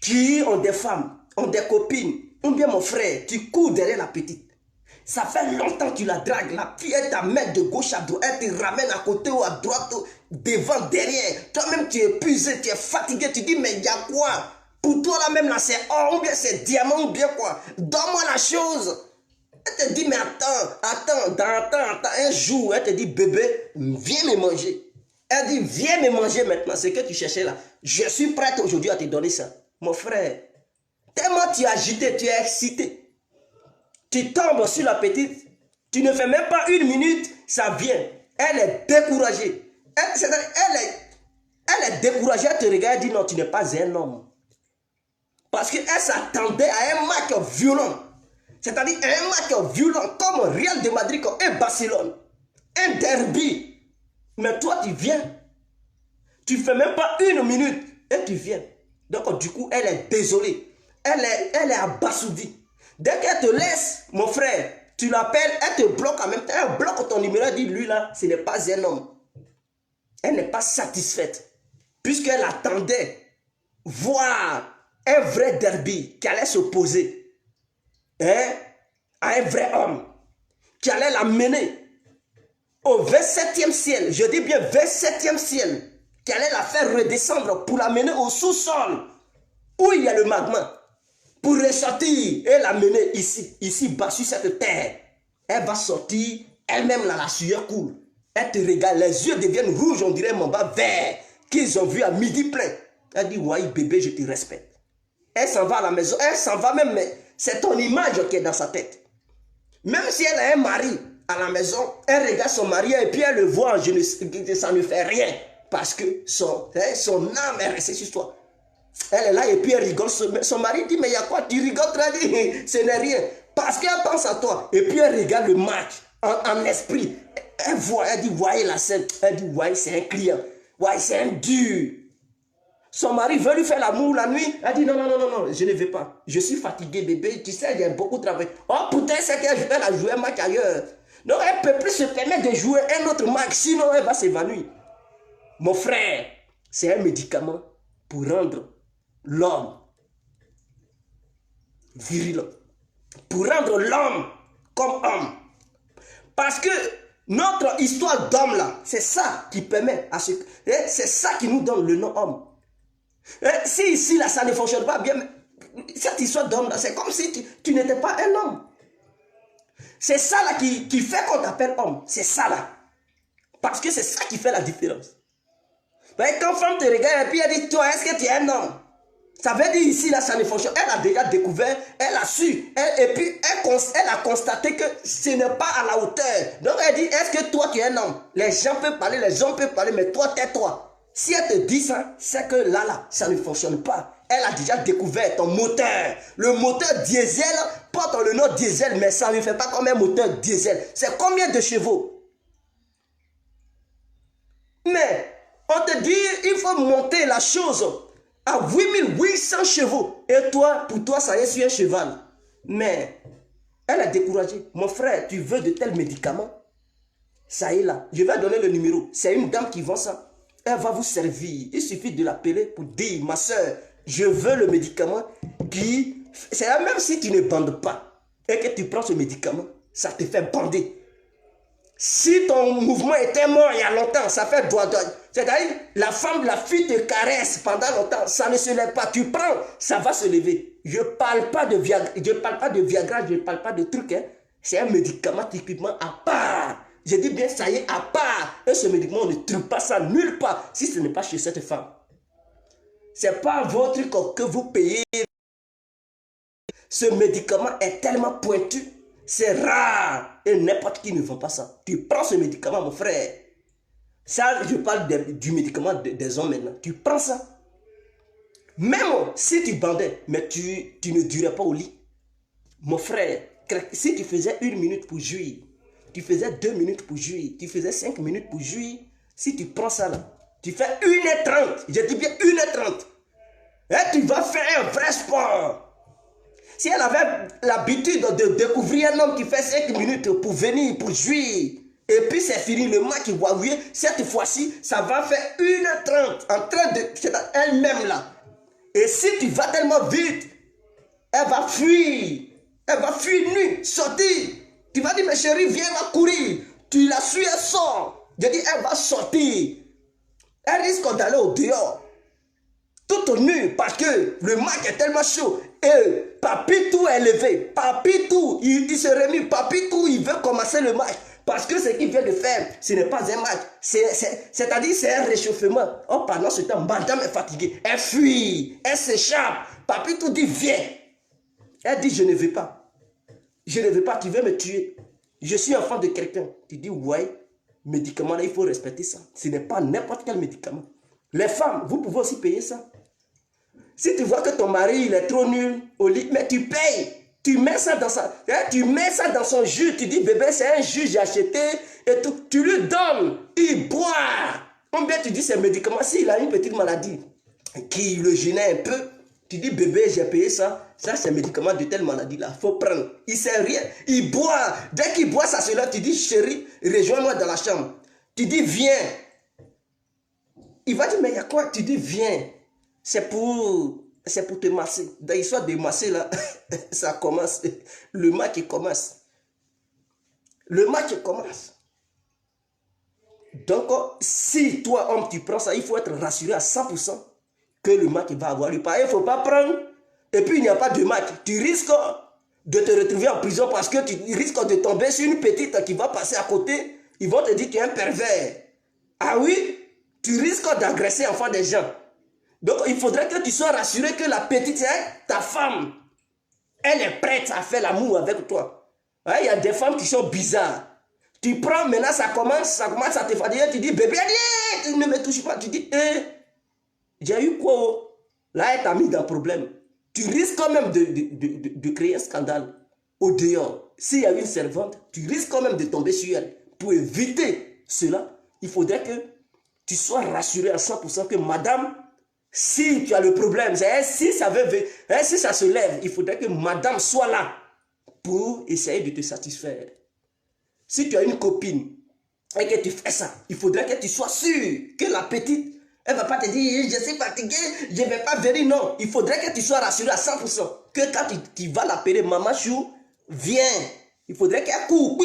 [SPEAKER 1] qui ont des femmes, ont des copines, ou bien mon frère, tu cours derrière la petite. Ça fait longtemps que tu la dragues. La fille, elle t'amène de gauche à droite. Elle te ramène à côté ou à droite, devant, derrière. Toi-même, tu es épuisé, tu es fatigué. Tu dis, mais il y a quoi? Pour toi, là même, là, c'est or, ou bien c'est diamant, ou bien quoi? Donne-moi la chose. Elle te dit, mais attends. Un jour, elle te dit, bébé, viens me manger. Elle dit, viens me manger maintenant. Ce que tu cherchais là. Je suis prête aujourd'hui à te donner ça. Mon frère, tellement tu es agité, tu es excité. Tu tombes sur la petite, tu ne fais même pas 1 minute, ça vient. Elle est découragée. Elle est découragée, elle te regarde et dit non, tu n'es pas un homme. Parce qu'elle s'attendait à un match violent. C'est-à-dire un match violent comme Real de Madrid et Barcelone. Un derby. Mais toi, tu viens. Tu ne fais même pas 1 minute et tu viens. Donc du coup, elle est désolée. Elle est abasourdie. Dès qu'elle te laisse, mon frère, tu l'appelles, elle te bloque en même temps. Elle bloque ton numéro, elle dit, lui là, ce n'est pas un homme. Elle n'est pas satisfaite. Puisqu'elle attendait voir un vrai derby qui allait s'opposer à un vrai homme. Qui allait la mener au 27e ciel. Je dis bien 27e ciel. Qui allait la faire redescendre pour la mener au sous-sol. Où il y a le magma. Pour ressortir et la mener ici bas sur cette terre. Elle va sortir, elle-même là, la sueur coule. Elle te regarde, les yeux deviennent rouges, on dirait mon bas vert, qu'ils ont vu à midi plein. Elle dit, ouais bébé, je te respecte. Elle s'en va à la maison, elle s'en va même, mais c'est ton image qui est dans sa tête. Même si elle a un mari à la maison, elle regarde son mari et puis elle le voit, ça ne fait rien. Parce que son âme est restée sur toi. Elle est là et puis elle rigole. Son mari dit, mais il y a quoi? Tu rigoles, très bien. Ce n'est rien. Parce qu'elle pense à toi. Et puis elle regarde le match en esprit. Elle voit, elle dit, voyez la scène. Elle dit, voyez, c'est un client. Voyez, c'est un dur. Son mari veut lui faire l'amour la nuit. Elle dit, non, je ne vais pas. Je suis fatigué, bébé. Tu sais, il y a beaucoup de travail. Oh, putain, c'est qu'elle va la jouer un match ailleurs. Donc, elle ne peut plus se permettre de jouer un autre match. Sinon, elle va s'évanouir. mon frère, c'est un médicament pour rendre l'homme virulent. Pour rendre l'homme comme homme. Parce que notre histoire d'homme là, c'est ça qui permet à ce... C'est ça qui nous donne le nom homme. Si ici là, ça ne fonctionne pas bien, cette histoire d'homme là, c'est comme si tu n'étais pas un homme. C'est ça là qui fait qu'on t'appelle homme. C'est ça là. Parce que c'est ça qui fait la différence. Mais quand femme te regarde et puis elle dit, toi, est-ce que tu es un homme? Ça veut dire ici, là, ça ne fonctionne. Elle a déjà découvert, elle a su, et puis elle a constaté que ce n'est pas à la hauteur. Donc elle dit, est-ce que toi, tu es un homme? Les gens peuvent parler, les hommes peuvent parler, mais toi, tais-toi. Si elle te dit ça, c'est que là, ça ne fonctionne pas. Elle a déjà découvert ton moteur. Le moteur diesel porte le nom diesel, mais ça ne fait pas comme un moteur diesel. C'est combien de chevaux? Mais on te dit, il faut monter la chose à 8800 chevaux. Et toi, pour toi, ça y est sur un cheval. Mais elle a découragé. Mon frère, tu veux de tels médicaments? Ça y est là. Je vais donner le numéro. C'est une dame qui vend ça. Elle va vous servir. Il suffit de l'appeler pour dire, ma soeur, je veux le médicament qui... C'est même si tu ne bandes pas et que tu prends ce médicament, ça te fait bander. Si ton mouvement était mort il y a longtemps, ça fait doigt. C'est-à-dire, la femme, la fille te caresse pendant longtemps, ça ne se lève pas. Tu prends, ça va se lever. Je ne parle pas de Viagra, je ne parle pas de trucs. Hein. C'est un médicament typiquement à part. Je dis bien, ça y est, à part. Et ce médicament, on ne trouve pas ça nulle part si ce n'est pas chez cette femme. Ce n'est pas votre truc que vous payez. Ce médicament est tellement pointu. C'est rare. Et n'importe qui ne vend pas ça. Tu prends ce médicament, mon frère. Ça, je parle du médicament des hommes maintenant. Tu prends ça. Même si tu bandais, mais tu ne durais pas au lit. Mon frère, si tu faisais 1 minute pour jouir, tu faisais 2 minutes pour jouir, tu faisais 5 minutes pour jouir, si tu prends ça là, tu fais 1h30. Je dis bien 1h30. Et tu vas faire un vrai sport. Si elle avait l'habitude de découvrir un homme qui fait 5 minutes pour venir, pour jouir, et puis c'est fini, le match qui va jouer, cette fois-ci, ça va faire 1h30 en train de... C'est elle-même là. Et si tu vas tellement vite, elle va fuir. Elle va fuir nue, sortir. Tu vas dire, mais chérie, viens, va courir. Tu la suis, elle sort. Je dis, elle va sortir. Elle risque d'aller au dehors. Tout nu, parce que le match est tellement chaud. Et Papitou est levé. Papitou, il se remet. Papitou, il veut commencer le match. Parce que ce qu'il vient de faire, ce n'est pas un match. C'est-à-dire, c'est un réchauffement. Oh, pendant ce temps, madame est fatiguée. Elle fuit. Elle s'échappe. Papitou dit, viens. Elle dit, je ne veux pas. Je ne veux pas, tu veux me tuer. Je suis enfant de quelqu'un. Tu dis, ouais, médicament, là, il faut respecter ça. Ce n'est pas n'importe quel médicament. Les femmes, vous pouvez aussi payer ça. Si tu vois que ton mari, il est trop nul au lit, mais tu payes. Tu mets ça dans tu mets ça dans son jus. Tu dis, bébé, c'est un jus, j'ai acheté et tout. Tu lui donnes, il boit. Ou bien tu dis, c'est un médicament. S'il a une petite maladie qui le gênait un peu, tu dis, bébé, j'ai payé ça. Ça, c'est un médicament de telle maladie-là. Il faut prendre. Il ne sait rien. Il boit. Dès qu'il boit ça, cela, tu dis, chérie, rejoins-moi dans la chambre. Tu dis, viens. Il va dire, mais il y a quoi? Tu dis, viens. C'est pour te masser. Dans l'histoire de masser, là, ça commence. Le match commence. Le match commence. Donc, si toi, homme, tu prends ça, il faut être rassuré à 100% que le match va avoir lieu. Il ne faut pas prendre, et puis il n'y a pas de match. Tu risques de te retrouver en prison parce que tu risques de tomber sur une petite qui va passer à côté. Ils vont te dire que tu es un pervers. Ah oui? Tu risques d'agresser enfant des gens. Donc, il faudrait que tu sois rassuré que la petite, ta femme, elle est prête à faire l'amour avec toi. Il y a des femmes qui sont bizarres. Tu prends, maintenant, ça commence à te fatiguer. Tu dis, bébé, tu ne me touches pas. Tu dis, j'ai eu quoi? Là, elle t'a mis dans le problème. Tu risques quand même de créer un scandale au dehors. S'il y a une servante, tu risques quand même de tomber sur elle. Pour éviter cela, il faudrait que tu sois rassuré à 100% que madame, si tu as le problème, si ça se lève, il faudrait que madame soit là pour essayer de te satisfaire. Si tu as une copine et que tu fais ça, il faudrait que tu sois sûr que la petite, elle ne va pas te dire, je suis fatigué, je ne vais pas venir. Non, il faudrait que tu sois rassuré à 100%. Que quand tu vas l'appeler, maman chou, viens. Il faudrait qu'elle court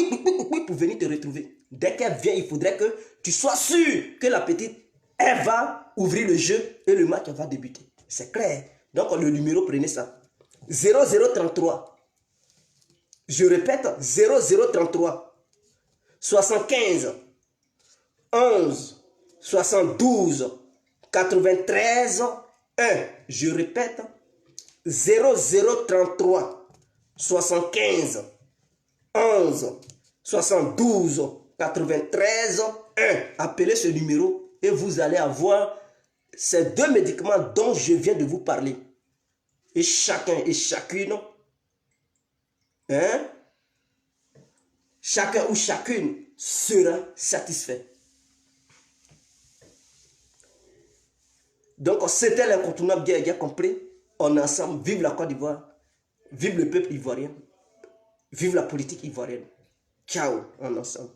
[SPEAKER 1] pour venir te retrouver. Dès qu'elle vient, il faudrait que tu sois sûr que la petite, elle va ouvrir le jeu et le match va débuter. C'est clair. Donc le numéro, prenez ça. 0033. Je répète, 0033. 75, 11, 72, 93, 1. Je répète, 0033, 75, 11, 72, 93, 1. Appelez ce numéro et vous allez avoir ces deux médicaments dont je viens de vous parler. Et chacun et chacune, chacun ou chacune sera satisfait. Donc, c'était l'incontournable bien compris. On est ensemble. Vive la Côte d'Ivoire. Vive le peuple ivoirien. Vive la politique ivoirienne. Ciao, on est ensemble.